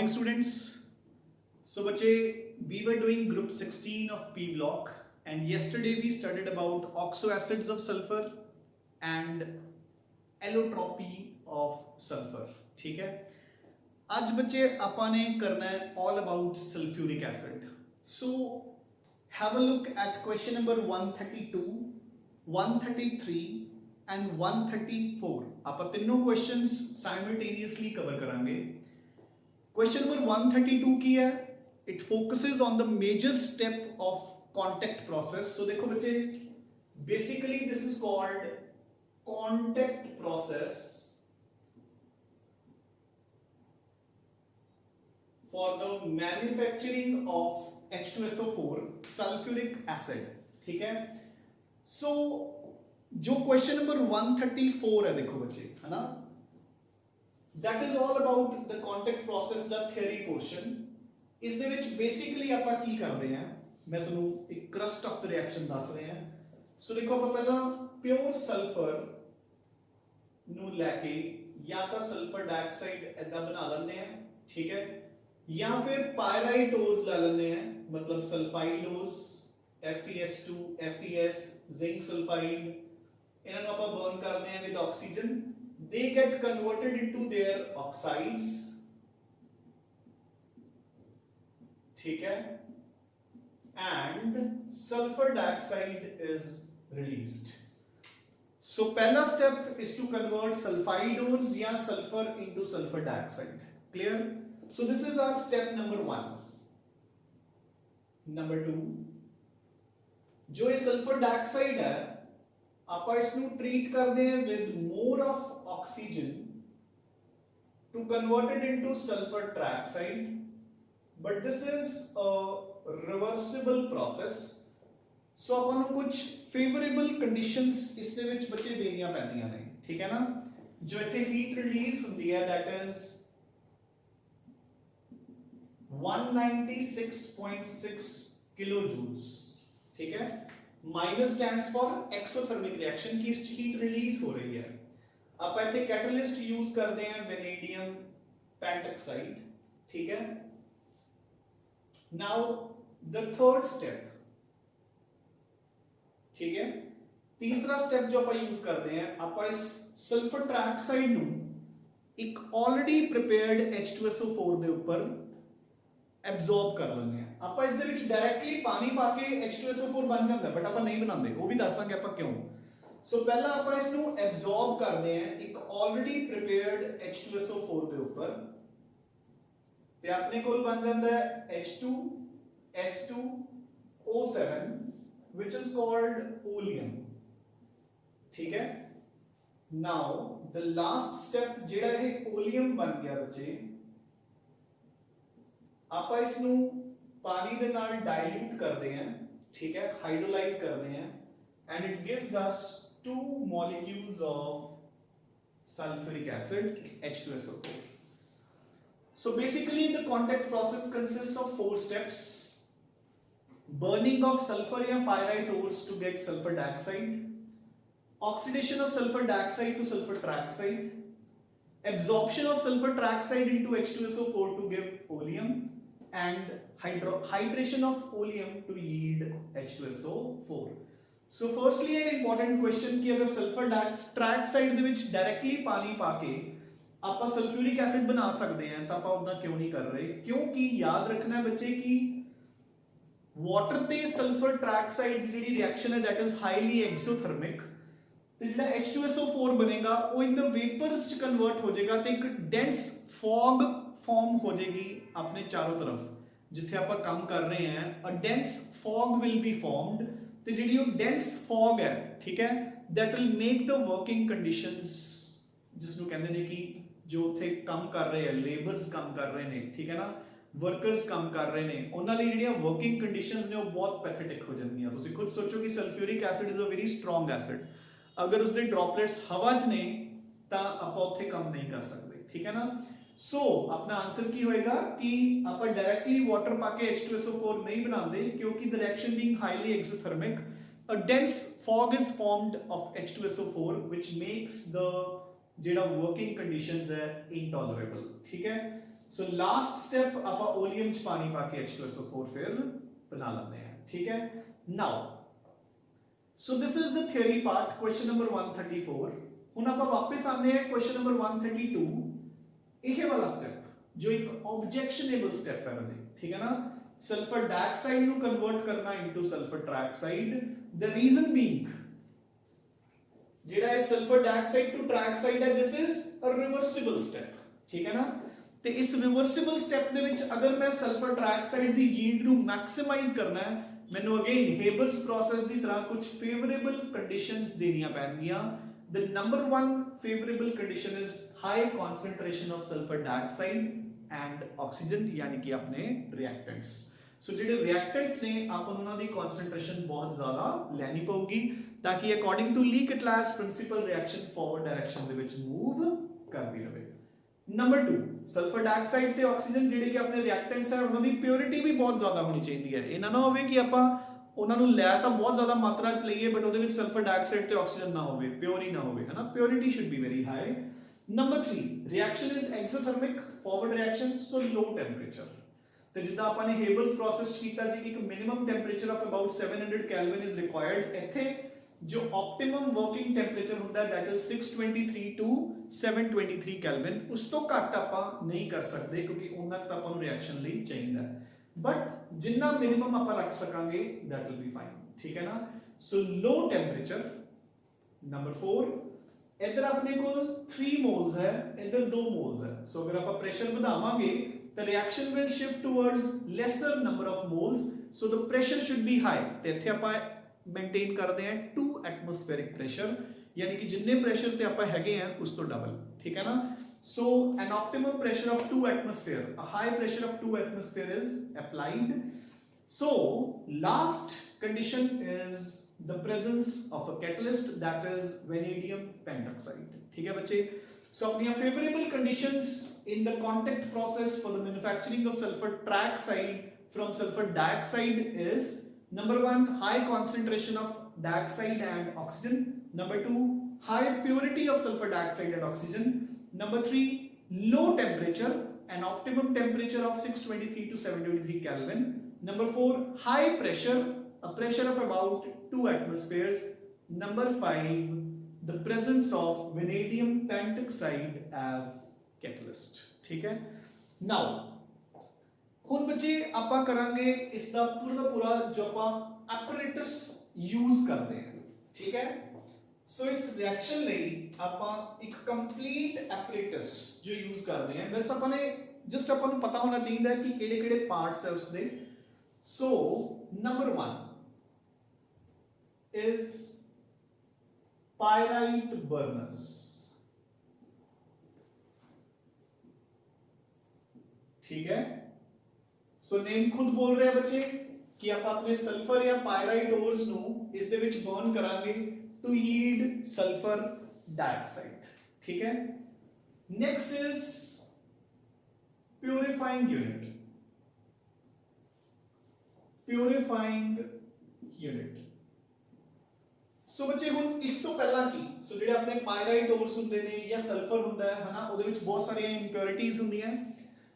morning students. So bache, we were doing group 16 of P block and yesterday we studied about oxoacids of sulfur and allotropy of sulfur. ठीक है, आज बच्चे अपन ने करना है all about sulfuric acid. So have a look at question number 132, 133 and 134. आप तीनों questions simultaneously cover करांगे. Question number 132 की है, it focuses on the major step of contact process. So देखो बच्चे, basically this is called contact process for the manufacturing of H2SO4 sulfuric acid. ठीक है, so जो question number 134 है देखो बच्चे, है ना, that is all about the contact process the theory portion. ਇਸ ਦੇ ਵਿੱਚ ਬੇਸਿਕਲੀ ਆਪਾਂ ਕੀ ਕਰਦੇ ਹਾਂ, ਮੈਂ ਤੁਹਾਨੂੰ ਇੱਕ crust of the reaction ਦੱਸ ਰਹੇ ਹਾਂ. ਸੋ ਦੇਖੋ ਆਪਾਂ ਪਹਿਲਾਂ ਪਿਓਰ ਸਲਫਰ ਨੂੰ ਲੈ ਕੇ ਜਾਂ ਤਾਂ ਸਲਫਰ ਡਾਈਆਕਸਾਈਡ ਇਦਾਂ ਬਣਾ ਲੈਂਦੇ ਆ, ਠੀਕ ਹੈ, ਜਾਂ ਫਿਰ ਪਾਇਰਾਈਟੋਜ਼ ਲੈ ਲੈਂਦੇ ਆ, ਮਤਲਬ ਸਲਫਾਈਡੋਜ਼, FeS2, FeS, ਜ਼ਿੰਕ ਸਲਫਾਈਡ, ਇਹਨਾਂ ਨੂੰ ਆਪਾਂ ਬਰਨ ਕਰਦੇ ਆ with oxygen. They get converted into their oxides, ठीक है, and sulfur dioxide is released. So पहला step is to convert sulfidose या sulfur into sulfur dioxide. Clear? So this is our step number 1. Number 2, जो ये sulfur dioxide है आप इसको treat करते हैं with more of oxygen to convert it into sulfur trioxide, but this is a reversible process. So अपन को कुछ favorable conditions इसके विच बच्चे देनियां पैंदियां ने, ठीक है ना, जो इथे heat release हुंदी है that is 196.6 kilojoules, ठीक है. Minus stands for exothermic reaction की हीट रिलीज हो रही है. आप इथे कैटलिस्ट यूज करते हैं वेनेडियम पेंटॉक्साइड, ठीक है. नाउ द थर्ड स्टेप, ठीक है, तीसरा स्टेप जो आप यूज करते हैं, आप इस सल्फर ट्राइऑक्साइड ਨੂੰ ਇੱਕ ਆਲरेडी प्रिपेयर्ड H2SO4 ਦੇ ਉੱਪਰ ਐਬਜ਼ੌਰਬ ਕਰ ਲੈਂਦੇ ਆ. ਆਪਾਂ ਇਸ ਦੇ ਵਿੱਚ ਡਾਇਰੈਕਟਲੀ ਪਾਣੀ ਪਾ ਕੇ H2SO4 ਬਣ ਜਾਂਦਾ, ਬਟ ਆਪਾਂ ਨਹੀਂ ਬਣਾਉਂਦੇ, ਉਹ ਵੀ ਦੱਸਾਂਗੇ ਆਪਾਂ ਕਿਉਂ. ਸੋ ਪਹਿਲਾਂ ਆਪਾਂ ਇਸ ਨੂੰ ਐਬਜ਼ੌਰਬ ਕਰਦੇ ਆ ਇੱਕ ਆਲरेडी ਪ੍ਰਿਪੇਅਰਡ H2SO4 ਦੇ ਉੱਪਰ, ਤੇ ਆਪਣੇ ਕੋਲ ਬਣ ਜਾਂਦਾ ਹੈ H2S2O7 which is called oleum, ठीक है. now the last step ਜਿਹੜਾ ਇਹ oleum ਬਣ ਗਿਆ ਬੱਚੇ, ਆਪਾਂ ਇਸ ਨੂੰ पानी ਦੇ ਨਾਲ dilute ਕਰਦੇ हैं, ठीक है, हाइड्रोलाइज करते हैं, and it gives us 2 molecules of sulfuric acid H2SO4. So basically the contact process consists of 4 steps: burning of sulfur या pyrite ores to get sulfur dioxide, oxidation of sulfur dioxide to sulfur trioxide, absorption of sulfur trioxide into H2SO4 to give oleum, and hydration of oleum to yield H2SO4. So firstly an important question कि अगर sulfur trioxide ਦੇ ਵਿੱਚ directly ਪਾਣੀ ਪਾ ਕੇ ਆਪਾਂ sulfuric acid ਬਣਾ ਸਕਦੇ ਹਾਂ ਤਾਂ ਆਪਾਂ ਉਦਾਂ ਕਿਉਂ ਨਹੀਂ ਕਰ ਰਹੇ, ਕਿਉਂਕਿ ਯਾਦ ਰੱਖਣਾ ਹੈ ਬੱਚੇ ਕਿ ਵਾਟਰ ਤੇ sulfur trioxide ਦੀ ਜਿਹੜੀ ਰਿਐਕਸ਼ਨ ਹੈ that is highly exothermic, ਤੇ ਜਿਹੜਾ H2SO4 ਬਣੇਗਾ ਉਹ in the vapors ਚ ਕਨਵਰਟ ਹੋ ਜਾਏਗਾ ਤੇ ਇੱਕ dense fog फॉर्म हो जाएगी अपने चारों तरफ जिथे आप काम कर रहे हैं. A dense fog will be formed, तो जी डेंस फॉग है, ठीक है, that will make the working conditions, जिसनु कहते हैं कि जो उथे काम कर रहे हैं, लेबर्स काम कर रहे हैं, ठीक है ना, वर्कर्स काम कर रहे हैं, उन्हां लई जिहड़ियां वर्किंग कंडीशंस ने वो बहुत पैथेटिक हो जांदियां. तुसीं खुद सोचो कि sulphuric acid is a very strong acid, अगर उसके ड्रॉपलेट्स हवा च ने तां आपां उत्थे काम नहीं कर सकते, ठीक है ना. सो अपना आंसर की होएगा कि आप डायरेक्टली वाटर पाके H2SO4 नहीं बनाते, क्योंकि the reaction being highly exothermic, a dense fog is formed of H2SO4 which makes the जेड़ा वर्किंग कंडीशंस है intolerable, ठीक है. सो लास्ट स्टेप आप ओलियम च पानी पाके H2SO4 फिर बना लेते हैं, ठीक है। Now so this is the theory part, question number 134। हुन आप वापस आने हैं क्वेश्चन नंबर 132। यह वाला स्टेप जो एक ऑब्जेक्शनेबल स्टेप है मुझे, ठीक है ना, सल्फर डाइऑक्साइड नु कन्वर्ट करना into sulphur trioxide. The reason being जेड़ा है सल्फर डाइऑक्साइड टू ट्राइऑक्साइड है, this is a reversible step, ठीक है ना। ते इस रिवर्सिबल स्टेप दे विच अगर मैं सल्फर ट्राइऑक्साइड दी यील्ड नु मैक्सिमाइज करना है, मैंने अगेन हेबल्स प्रोसेस दी तरह कुछ फेवरेबल कंडीशंस देनियां पैणगियां। The number one favourable condition is high concentration of sulphur dioxide and oxygen, यानी कि अपने रिएक्टेंट्स। सो जेडे रिएक्टेंट्स ने अपन उन्हां दी कॉन्सेंट्रेशन बहुत ज्यादा लेनी पऊगी ताकि according to Le Chatelier's principle reaction forward direction दे विच मूव करदी रहे। नंबर 2 सल्फर डाइऑक्साइड ते ऑक्सीजन जेडे कि अपने रिएक्टेंट्स है, उन्हां दी प्योरिटी भी बहुत ज्यादा होनी चाहिए है। इना ना होवे कि आपां उन्हां नु लै तां बहुत ज्यादा मात्रा च लईए बट उहदे विच सल्फर डाइऑक्साइड ते ऑक्सीजन ना होवे, प्योर ही ना होवे, है ना। Purity should be very high. Number 3 reaction is exothermic forward reaction, so low temperature. तो जिद्दां आपां ने हेबल्स प्रोसेस कीता सी कि एक minimum temperature of about 700 kelvin is required. इथे जो ऑप्टिमम वर्किंग टेंपरेचर होता है दैट इज 623 टू 723 केल्विन। उस तो घट आपां नहीं कर सकते क्योंकि उन्ना तक आपां नु रिएक्शन ਲਈ ਚਾਹੀਦਾ है, बट जिन्ना मिनिमम आपां रख सकांगे दैट विल बी फाइन, ठीक है ना। सो लो टेंपरेचर। नंबर 4 इधर अपने को 3 मोल्स है, इधर 2 मोल्स है। सो अगर आप प्रेशर बढ़ावांगे तो reaction will shift towards laser number of moles, so the pressure should be high. ते इथे आप मेंटेन करते हैं 2 एटमॉस्फेरिक प्रेशर, यानी कि जिन्ने प्रेशर ते आप हैगे हैं उस तो डबल, ठीक है ना। So an optimum pressure of 2 atmosphere, a high pressure of 2 atmosphere is applied. So last condition is the presence of a catalyst that is vanadium pentoxide, ठीक है बच्चे। सो अपनी favourable conditions in the contact process for the manufacturing of sulphur trioxide from sulphur dioxide is number 1 high concentration of dioxide and oxygen, number 2 high purity of sulfur dioxide and oxygen, number 3 low temperature, an optimum temperature of 623 to 723 kelvin, number 4 high pressure, a pressure of about 2 atmospheres, number 5 the presence of vanadium pentoxide as catalyst, ठीक है। now ਹੁਣ ਬੱਚੇ ਆਪਾਂ ਕਰਾਂਗੇ ਇਸ ਦਾ ਪੂਰਾ ਜੋ ਆਪਾਂ ਐਪਰੇਟਸ ਯੂਜ਼ ਕਰਦੇ ਹਾਂ, ਠੀਕ ਹੈ। ਸੋ ਇਸ ਰਿਐਕਸ਼ਨ ਲਈ ਆਪਾਂ ਇੱਕ ਕੰਪਲੀਟ ਐਪਰੇਟਸ ਜੋ ਯੂਜ਼ ਕਰਦੇ ਹਾਂ, ਬਸ ਆਪਾਂ ਨੇ ਜਸਟ ਆਪਾਂ ਨੂੰ ਪਤਾ ਹੋਣਾ ਚਾਹੀਦਾ ਹੈ ਕਿ ਕਿਹੜੇ ਪਾਰਟਸ ਹੈ ਉਸ ਦੇ। ਸੋ ਨੰਬਰ 1 ਇਜ਼ ਪਾਇਰਾਈਟ ਬਰਨਰਸ, ठीक है। सो नेम खुद बोल रहे हैं बच्चे कि आप अपने सल्फर या पायराइट ओर्स नु इस दे विच बर्न करांगे टू यील्ड सल्फर डाइऑक्साइड, ठीक है। Next is purifying unit, purifying unit. So बच्चे हुन इस तो पहला की सो जेडे अपने पायराइट ओर्स हुंदे ने या सल्फर हुंदा है ना, ओदे विच बहुत सारी इंप्योरिटीज हुंदियां।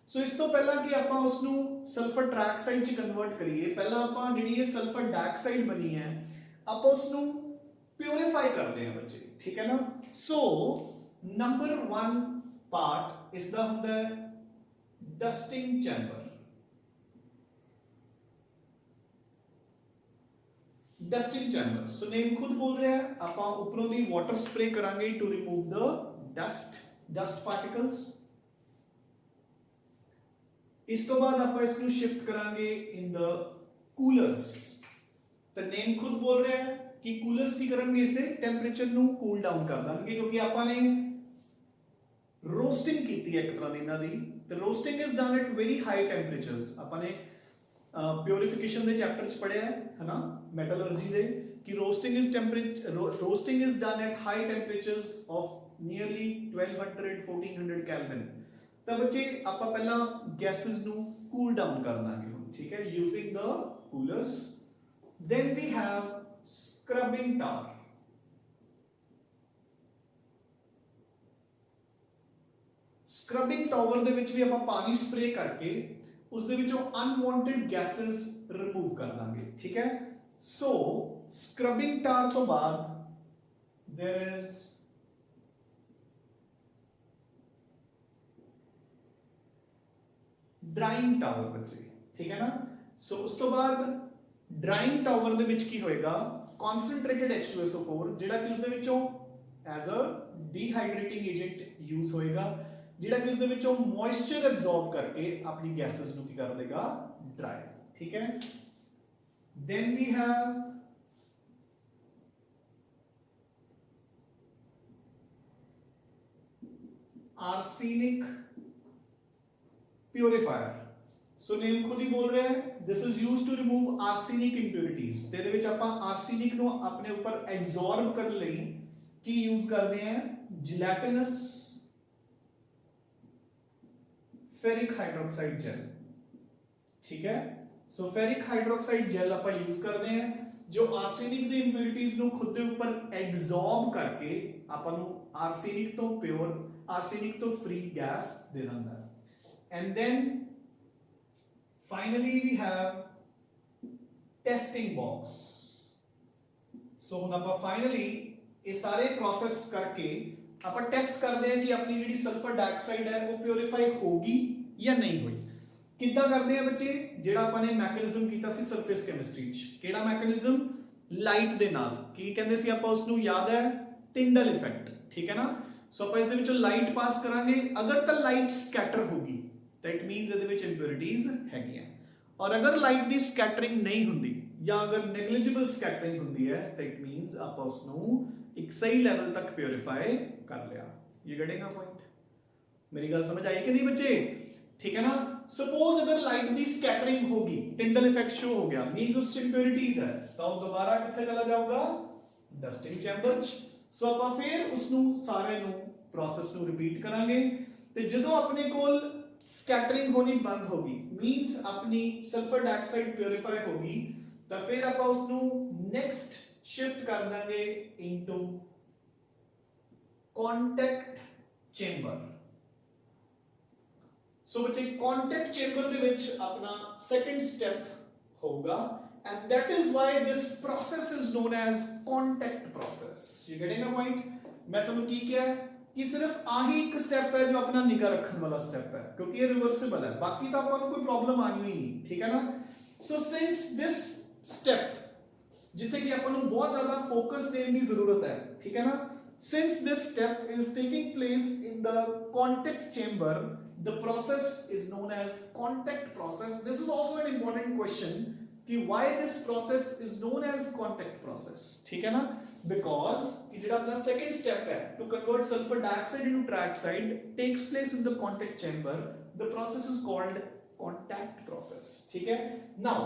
सो इस तो पहला कि आपां उस नु सल्फर ट्राइऑक्साइड च कन्वर्ट करिए, पहला आपां जेडी ये सल्फर डाइऑक्साइड बनी है आपां उस नु प्यूरिफाई करते हैं बच्चे, ठीक है ना। सो नंबर 1 पार्ट इसदा हुंदा है dusting chamber. Dusting chamber so name खुद बोल रहे हैं, आपां ऊपरों दी वाटर स्प्रे करांगे to remove the dust particles. इस तो बाद आप इसको शिफ्ट करांगे इन द कूलर्स। तो नेम खुद बोल रहे हैं कि कूलर्स की करेंगे इससे टेंपरेचर नु कूल डाउन कर देंगे, क्योंकि आपने रोस्टिंग की थी एक तरह दी ना दी। तो roasting is done at very high temperatures. आपने प्योरिफिकेशन दे चैप्टर च पढ़या है ना, मेटलर्जी दे, कि roasting is done at high temperatures of nearly 1200 1400 kelvin. तो बच्चे आप पहला गैसेस नु कूल डाउन करना है, ठीक है, using the coolers. Then we have scrubbing tower. Scrubbing tower ਦੇ ਵਿੱਚ ਵੀ ਆਪਾਂ ਪਾਣੀ ਸਪਰੇ ਕਰਕੇ ਉਸ ਦੇ ਵਿੱਚੋਂ ਅਨਵਾਂਟਡ ਗੈਸਸ ਰਿਮੂਵ ਕਰ ਦਾਂਗੇ, ਠੀਕ ਹੈ। ਸੋ ਸਕ੍ਰਬਿੰਗ ਟਾਰ ਤੋਂ ਬਾਅਦ there is ਡਰਾइंग ਟਾਵਰ ਬੱਚੇ, ਠੀਕ ਹੈ ਨਾ। ਸੋ ਉਸ ਤੋਂ ਬਾਅਦ ਡਰਾइंग ਟਾਵਰ ਦੇ ਵਿੱਚ ਕੀ ਹੋਏਗਾ, ਕਨਸੈਂਟ੍ਰੇਟਡ H2SO4 ਜਿਹੜਾ ਕਿ ਉਸ ਦੇ ਵਿੱਚੋਂ as a dehydrating agent use ਹੋਏਗਾ, ਜਿਹੜਾ ਕਿ ਉਸ ਦੇ ਵਿੱਚੋਂ ਮੋਇਸਚਰ ਐਬਜ਼ੌਰਬ ਕਰਕੇ ਆਪਣੀ ਗੈਸਸ ਨੂੰ ਕੀ ਕਰ ਦੇਗਾ, ਡਰਾਈ, ਠੀਕ ਹੈ। then we have arsenic purifier, so name खुद ही बोल रहे हैं, this is used to remove arsenic impurities। ਤੇ ਇਹਦੇ ਵਿੱਚ ਆਪਾਂ arsenic ਨੂੰ ਆਪਣੇ ਉੱਪਰ ਐਬਜ਼ੌਰਬ ਕਰਨ ਲਈ ਕੀ ਯੂਜ਼ ਕਰਦੇ ਹਾਂ, gelatinous ferric hydroxide gel, ठीक है। सो फेरिक हाइड्रोक्साइड जेल ਆਪਾਂ ਯੂਜ਼ ਕਰਦੇ ਹਾਂ ਜੋ ਆਰਸੈਨਿਕ ਦੀ ਇੰਪਿਉਰਿਟੀਜ਼ ਨੂੰ ਖੁਦ ਦੇ ਉੱਪਰ ਐਬਜ਼ੌਰਬ ਕਰਕੇ ਆਪਾਂ ਨੂੰ ਆਰਸੈਨਿਕ ਤੋਂ ਪਿਓਰ, ਆਰਸੈਨਿਕ ਤੋਂ ਫ੍ਰੀ ਗੈਸ ਦੇ ਦਿੰਦਾ ਹੈ। And then finally we have testing box. So ਹੁਣ ਆਪਾਂ ਫਾਈਨਲੀ ਇਹ ਸਾਰੇ ਪ੍ਰੋਸੈਸ ਕਰਕੇ ਆਪਾਂ ਟੈਸਟ ਕਰਦੇ ਹਾਂ ਕਿ ਆਪਣੀ ਜਿਹੜੀ ਸਲਫਰ ਡਾਈਆਕਸਾਈਡ ਹੈ ਉਹ ਪਿਉਰੀਫਾਈ ਹੋਗੀ ਜਾਂ ਨਹੀਂ ਹੋਈ। ਕਿੱਦਾਂ ਕਰਦੇ ਆ ਬੱਚੇ, ਜਿਹੜਾ ਆਪਾਂ ਨੇ ਮੈਕੈਨਿਜ਼ਮ ਕੀਤਾ ਸੀ ਸਰਫੇਸ ਕੈਮਿਸਟਰੀ 'ਚ, ਕਿਹੜਾ ਮੈਕੈਨਿਜ਼ਮ, ਲਾਈਟ ਦੇ ਨਾਲ। ਕੀ ਕਹਿੰਦੇ ਸੀ ਆਪਾਂ ਉਸ ਨੂੰ, ਯਾਦ ਹੈ, ਟਿੰਡਲ ਇਫੈਕਟ, ਠੀਕ ਹੈ ਨਾ। ਸੋ ਆਪਾਂ ਇਸ ਦੇ ਵਿੱਚੋਂ ਲਾਈਟ ਪਾਸ ਕਰਾਂਗੇ, ਅਗਰ ਤਾਂ ਲਾਈਟ ਸਕੈਟਰ ਹੋਗੀ ਤਾਂ ਇਟ ਮੀਨਸ ਇਹਦੇ ਵਿੱਚ ਇੰਪਿਉਰਿਟੀਜ਼ ਹੈਗੀਆਂ, ਔਰ ਅਗਰ ਲਾਈਟ ਦੀ ਸਕੈਟਰਿੰਗ ਨਹੀਂ ਹੁੰਦੀ ਜਾਂ ਅਗਰ ਨੈਗਲੀਜੀਬਲ ਸਕੈਟਰਿੰਗ ਹੁੰਦੀ ਹੈ ਤਾਂ ਇਟ ਮੀਨਸ ਆਪਾਂ ਉਸ ਨੂੰ ਇੱਕ ਸਹੀ ਲੈਵਲ ਤੱਕ ਪਿਉਰੀਫਾਈ ਕਰ ਲਿਆ। ਯੂ ਗੈਟਿੰਗ ਅ ਪੁਆਇੰਟ, ਮੇਰੀ ਗੱਲ ਸਮਝ ਆਈ ਕਿ ਨਹੀਂ ਬੱਚੇ, ठीक है ना। सपोज अगर लाइट दी स्कैटरिंग होगी, टिंडल इफेक्ट शो हो गया, मींस उस इंप्योरिटीज है, तो दोबारा किथे चला जाऊगा, डस्टिंग चैंबर च। सो ਆਪਾਂ ਫਿਰ ਉਸ ਨੂੰ ਸਾਰੇ ਨੂੰ ਪ੍ਰੋਸੈਸ ਨੂੰ ਰਿਪੀਟ ਕਰਾਂਗੇ ਤੇ ਜਦੋਂ ਆਪਣੇ ਕੋਲ ਸਕੈਟਰਿੰਗ ਹੋਣੀ ਬੰਦ ਹੋਗੀ, ਮੀਂਸ ਆਪਣੀ ਸਲਫਰ ਡਾਈਆਕਸਾਈਡ ਪਿਉਰੀਫਾਈ ਹੋਗੀ, ਤਾਂ ਫਿਰ ਆਪਾਂ ਉਸ ਨੂੰ ਨੈਕਸਟ ਸ਼ਿਫਟ ਕਰ ਦਾਂਗੇ ਇਨਟੂ ਕੰਟੈਕਟ ਚੈਂਬਰ। सो बच्चे कॉन्टैक्ट चेंबर ਦੇ ਵਿੱਚ ਆਪਣਾ ਸੈਕੰਡ ਸਟੈਪ ਹੋਊਗਾ and that is why this process is known as contact process। you getting a point? ਮੈਂ ਤੁਹਾਨੂੰ ਕੀ ਕਿਹਾ ਹੈ ਕਿ ਸਿਰਫ ਆਹੀ ਇੱਕ ਸਟੈਪ ਹੈ ਜੋ ਆਪਣਾ ਨਿਗਾ ਰੱਖਣ ਵਾਲਾ ਸਟੈਪ ਹੈ, ਕਿਉਂਕਿ ਇਹ ਰਿਵਰਸੀਬਲ ਹੈ, ਬਾਕੀ ਤਾਂ ਆਪਾਂ ਨੂੰ ਕੋਈ ਪ੍ਰੋਬਲਮ ਆਣੀ ਹੀ ਨਹੀਂ, ਠੀਕ ਹੈ ਨਾ। ਸੋ ਸਿੰਸ ਦਿਸ ਸਟੈਪ ਜਿੱਥੇ ਕਿ ਆਪਾਂ ਨੂੰ ਬਹੁਤ ਜ਼ਿਆਦਾ ਫੋਕਸ ਦੇਣ ਦੀ ਜ਼ਰੂਰਤ ਹੈ, ਠੀਕ ਹੈ ਨਾ। since this step is taking place in the contact chamber, the process is known as contact process। this is also an important question कि why this process is known as contact process, ठीक है ना, because कि जेड़ा अपना second step है to convert sulfur dioxide into trioxide takes place in the contact chamber, the process is called contact process, ठीक है। now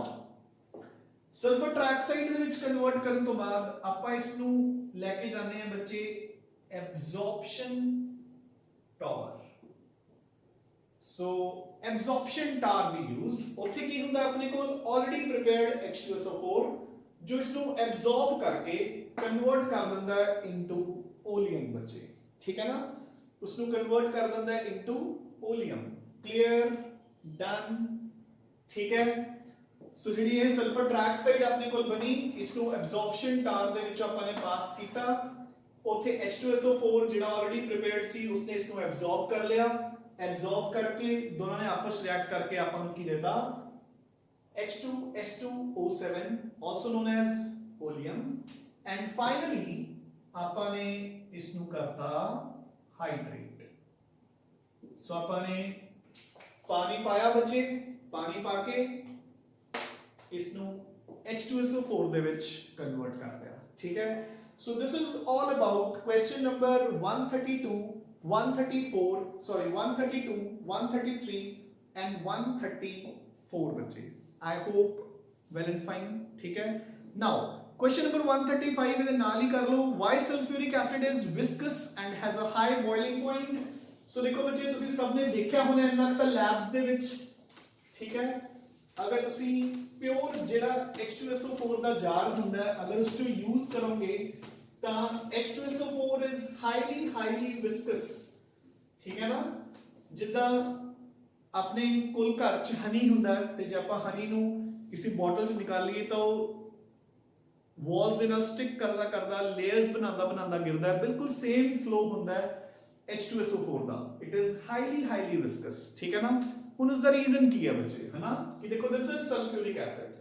सल्फर ट्राइऑक्साइड ਦੇ ਵਿੱਚ ਕਨਵਰਟ ਕਰਨ ਤੋਂ ਬਾਅਦ ਆਪਾਂ ਇਸ ਨੂੰ ਲੈ ਕੇ ਜਾਂਦੇ ਹਾਂ ਬੱਚੇ ਐਬਜ਼ੌਰਪਸ਼ਨ ਟਾਵਰ। ਸੋ ਐਬਜ਼ੌਰਪਸ਼ਨ ਟਾਰ ਵੀ ਯੂਜ਼, ਉੱਥੇ ਕੀ ਹੁੰਦਾ ਆਪਣੇ ਕੋਲ ਆਲਰੇਡੀ ਪ੍ਰੀਪੇਅਰਡ H2SO4 ਜੋ ਇਸ ਨੂੰ ਐਬਜ਼ੌਰਬ ਕਰਕੇ ਕਨਵਰਟ ਕਰ ਦਿੰਦਾ ਹੈ ਇਨਟੂ ਓਲੀਅਮ ਬੱਚੇ, ਠੀਕ ਹੈ ਨਾ। ਉਸ ਨੂੰ ਕਨਵਰਟ ਕਰ ਦਿੰਦਾ ਹੈ ਇਨਟੂ ਓਲੀਅਮ। ਕਲੀਅਰ, ਡਨ, ਠੀਕ ਹੈ। ਸੋ ਜਿਹੜੀ ਇਹ ਸਲਫਰ ਟ੍ਰਾਈਆਕਸਾਈਡ ਆਪਣੇ ਕੋਲ ਬਣੀ, ਇਸ ਨੂੰ ਐਬਜ਼ੌਰਪਸ਼ਨ ਟਾਰ ਦੇ ਵਿੱਚ ਆਪਾਂ ਨੇ ਪਾਸ ਕੀਤਾ, ਉੱਥੇ H2SO4 ਜਿਹੜਾ ਆਲਰੇਡੀ ਪ੍ਰੀਪੇਅਰਡ ਸੀ ਉਸਨੇ ਇਸ ਨੂੰ ਐਬਜ਼ੌਰਬ ਕਰ ਲਿਆ, ਐਬਜ਼ੌਰਬ ਕਰਕੇ ਦੋਨਾਂ ਨੇ ਆਪਸ ਰਿਐਕਟ ਕਰਕੇ ਆਪਾਂ ਨੂੰ ਕੀ ਦਿੱਤਾ, H2S2O7 also known as oleum, and finally ਆਪਾਂ ਨੇ ਇਸ ਨੂੰ ਕਰਤਾ ਹਾਈਡਰੇਟ। ਸੋ ਆਪਾਂ ਨੇ ਪਾਣੀ ਪਾਇਆ ਬੱਚੇ, ਪਾਣੀ ਪਾ ਕੇ ਇਸ ਨੂੰ H2SO4 ਦੇ ਵਿੱਚ ਕਨਵਰਟ ਕਰ ਲਿਆ, ਠੀਕ ਹੈ। So this is all about question number 132, 134, sorry 132, 133 and 134 बच्चे। I hope well and fine, ठीक है। Now question number 135 ਇਹਦੇ ਨਾਲ ਹੀ ਕਰ ਲਓ, why sulfuric acid is viscous and has a high boiling point। So ਦੇਖੋ ਬੱਚੇ ਤੁਸੀਂ ਸਭ ਨੇ ਦੇਖਿਆ ਹੋਣਾ ਇੰਨਾ ਤਾਂ ਲੈਬਸ ਦੇ ਵਿੱਚ, ਠੀਕ ਹੈ। ਅਗਰ ਤੁਸੀਂ ਪਿਓਰ ਜਿਹੜਾ H2SO4 ਦਾ ਜਾਰ ਹੁੰਦਾ ਹੈ ਅਗਰ ਉਸ ਨੂੰ ਯੂਜ਼ ਕਰੋਗੇ ਤਾਂ H2SO4 is highly viscous, ठीक है ना। ਜਿੱਦਾਂ ਆਪਣੇ ਕੋਲ ਘਰ 'ਚ ਹਨੀ ਹੁੰਦਾ ਤੇ ਜੇ ਆਪਾਂ ਹਨੀ ਨੂੰ ਕਿਸੇ ਬੋਟਲ 'ਚ ਨਿਕਾਲੀਏ ਤਾਂ ਉਹ ਵਾਲਸ ਦੇ ਨਾਲ ਸਟਿਕ ਕਰਦਾ ਕਰਦਾ ਲੇਅਰਸ ਬਣਾਉਂਦਾ ਬਣਾਉਂਦਾ ਗਿਰਦਾ ਹੈ, ਬਿਲਕੁਲ ਸੇਮ ਫਲੋ ਹੁੰਦਾ ਹੈ H2SO4 ਦਾ। ਇਟ ਇਜ਼ ਹਾਈਲੀ ਵਿਸਕਸ, ਠੀਕ ਹੈ ਨਾ। ਹੁਣ ਉਸ ਦਾ ਰੀਜ਼ਨ ਕੀ ਹੈ ਬੱਚੇ, ਹੈ ਨਾ, ਕਿ ਦੇਖੋ this is sulphuric acid,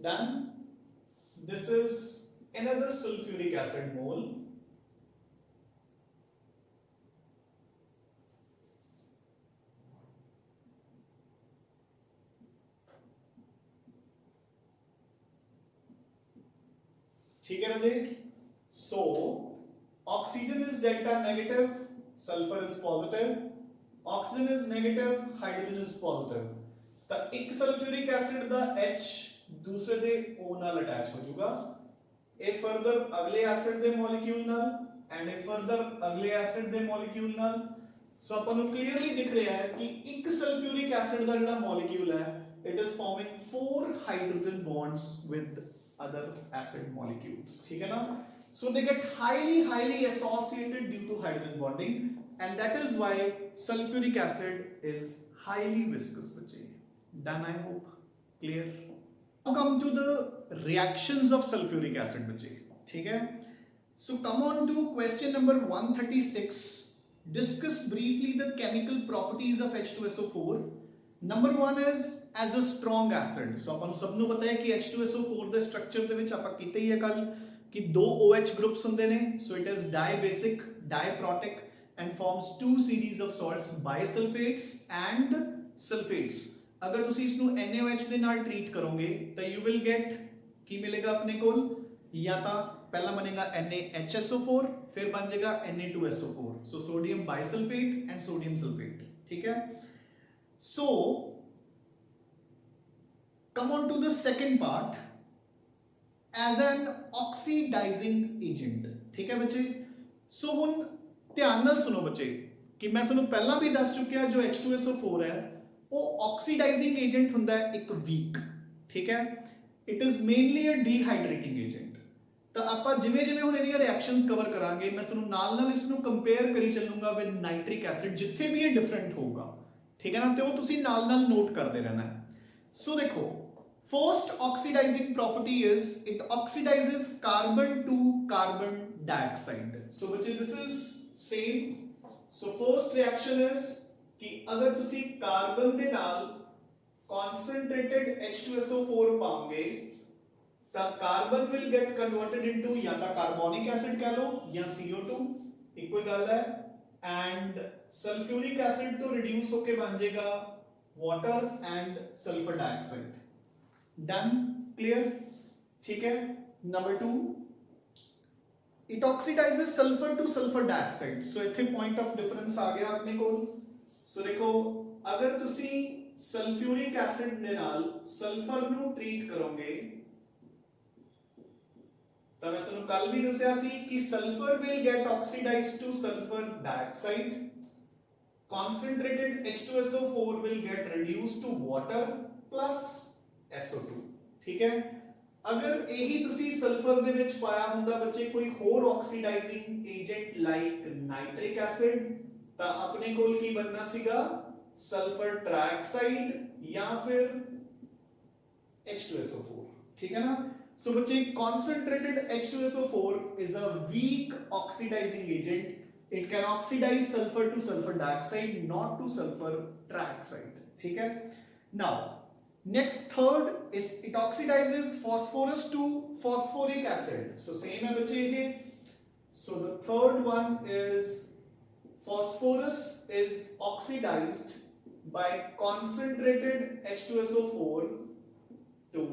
then this is another sulfuric acid mole, ठीक है ना जी। So oxygen is delta negative, sulfur is positive, oxygen is negative, hydrogen is positive, ਤਾਂ ਇੱਕ ਸਲਫਿਊਰਿਕ ਐਸਿਡ ਦਾ H ਦੂਸਰੇ ਦੇ O ਨਾਲ ਅਟੈਚ ਹੋ ਜਾਊਗਾ, ਇਹ ਫਰਦਰ ਅਗਲੇ ਐਸਿਡ ਦੇ ਮੋਲੀਕਿਊਲ ਨਾਲ ਐਂਡ ਇਹ ਫਰਦਰ ਅਗਲੇ ਐਸਿਡ ਦੇ ਮੋਲੀਕਿਊਲ ਨਾਲ। ਸੋ ਆਪਾਂ ਨੂੰ ਕਲੀਅਰਲੀ ਦਿਖ ਰਿਹਾ ਹੈ ਕਿ ਇੱਕ ਸਲਫਿਊਰਿਕ ਐਸਿਡ ਦਾ ਜਿਹੜਾ ਮੋਲੀਕਿਊਲ ਹੈ it is farming 4 hydrogen bonds with other acid molecules, ठीक है ना। So they get highly associated due to hydrogen bonding, and that is why sulfuric acid is highly viscous बच्चे। Done, I hope clear। Now come to the reactions of sulfuric acid बच्चे, ठीक है। So come on to question number 136। Discuss briefly the chemical properties of H2SO4। Number 1 is as a strong acid। सो ਆਪਾਂ ਨੂੰ ਸਭ ਨੂੰ ਪਤਾ ਹੈ ਕਿ H2SO4 ਦੇ ਸਟਰਕਚਰ ਦੇ ਵਿੱਚ ਆਪਾਂ ਕੀਤਾ ਹੀ ਹੈ ਕੱਲ ਕਿ ਦੋ OH ਗਰੁੱਪਸ ਹੁੰਦੇ ਨੇ। So it is dibasic, diprotic and forms two series of salts, bisulphates and sulphates. ਅਗਰ ਤੁਸੀਂ ਇਸ ਨੂੰ NaOH ਦੇ ਨਾਲ ਟਰੀਟ ਕਰੋਗੇ ਤਾਂ ਯੂ ਵਿਲ ਗੈਟ ਕੀ ਮਿਲੇਗਾ ਆਪਣੇ ਕੋਲ, ਜਾਂ ਤਾਂ ਪਹਿਲਾ ਬਣੇਗਾ NaHSO4 ਫਿਰ ਬਣ ਜਾਏਗਾ Na2SO4। So sodium bisulphate and sodium sulphate, ठीक है। So come on to the second part, as an oxidizing agent, ठीक है बच्चे। सो ਹੁਣ ਧਿਆਨ ਨਾਲ ਸੁਣੋ ਬੱਚੇ ਕਿ ਮੈਂ ਤੁਹਾਨੂੰ ਪਹਿਲਾਂ ਵੀ ਦੱਸ ਚੁੱਕਿਆ ਜੋ H2SO4 ਹੈ ਉਹ ਆਕਸੀਡਾਈਜ਼ਿੰਗ ਏਜੰਟ ਹੁੰਦਾ ਹੈ ਇੱਕ ਵੀਕ, ਠੀਕ ਹੈ। It is mainly a dehydrating agent. ਤਾਂ ਆਪਾਂ ਜਿਵੇਂ ਜਿਵੇਂ ਹੁਣ ਇਹਦੀਆਂ ਰਿਐਕਸ਼ਨਸ ਕਵਰ ਕਰਾਂਗੇ ਮੈਂ ਤੁਹਾਨੂੰ ਨਾਲ ਨਾਲ ਇਸ ਨੂੰ ਕੰਪੇਅਰ ਕਰੀ ਚੱਲੂੰਗਾ ਵਿਦ ਨਾਈਟ੍ਰਿਕ ਐਸਿਡ, ਜਿੱਥੇ ਵੀ ਇਹ ਡਿਫਰੈਂਟ ਹੋਊਗਾ, ठीक है ना, तो तुसी नाल नाल नोट करते रहना है। सो देखो first oxidising property is it oxidises carbon to carbon dioxide. So बच्चे this is same. So first reaction is कि अगर तुसी कार्बन दे नाल concentrated H2SO4 पाओगे ता carbon will get converted into या ता कार्बोनिक एसिड कह लो या CO2, एक कोई गल है, एंड सल्फ्यूरिक एसिड तो रिड्यूस होके बन जाएगा water and sulphur dioxide. Done, clear, ठीक है। Number 2 it oxidises sulphur to sulphur dioxide. So इथे पॉइंट ऑफ डिफरेंस आ गया अपने को। सो देखो अगर तुसी सल्फ्यूरिक एसिड दे नाल सल्फर ਨੂੰ ट्रीट करोगे ਤਾਂ ਮੈਂ ਤੁਹਾਨੂੰ ਕੱਲ ਵੀ ਦੱਸਿਆ ਸੀ ਕਿ sulphur will get oxidized to sulfur dioxide, concentrated H2SO4 will get reduced to water plus SO2, ठीक है। अगर यही ਤੁਸੀਂ ਸਲਫਰ ਦੇ ਵਿੱਚ ਪਾਇਆ ਹੁੰਦਾ ਬੱਚੇ ਕੋਈ ਹੋਰ ਆਕਸੀਡਾਈਜ਼ਿੰਗ ਏਜੰਟ ਲਾਈਕ ਨਾਈਟ੍ਰਿਕ ਐਸਿਡ ਤਾਂ ਆਪਣੇ ਕੋਲ ਕੀ ਬਣਨਾ ਸੀਗਾ, सल्फर ट्राइऑक्साइड या फिर H2SO4, ठीक है ना। So बच्चे concentrated H2SO4 is a weak oxidizing agent. It can oxidize sulfur to sulfur dioxide, not to sulfur trioxide, ठीक है। Now next third is it oxidizes phosphorus to phosphoric acid. So same है बच्चे ये। So the third one is phosphorus is oxidized by concentrated H2SO4 to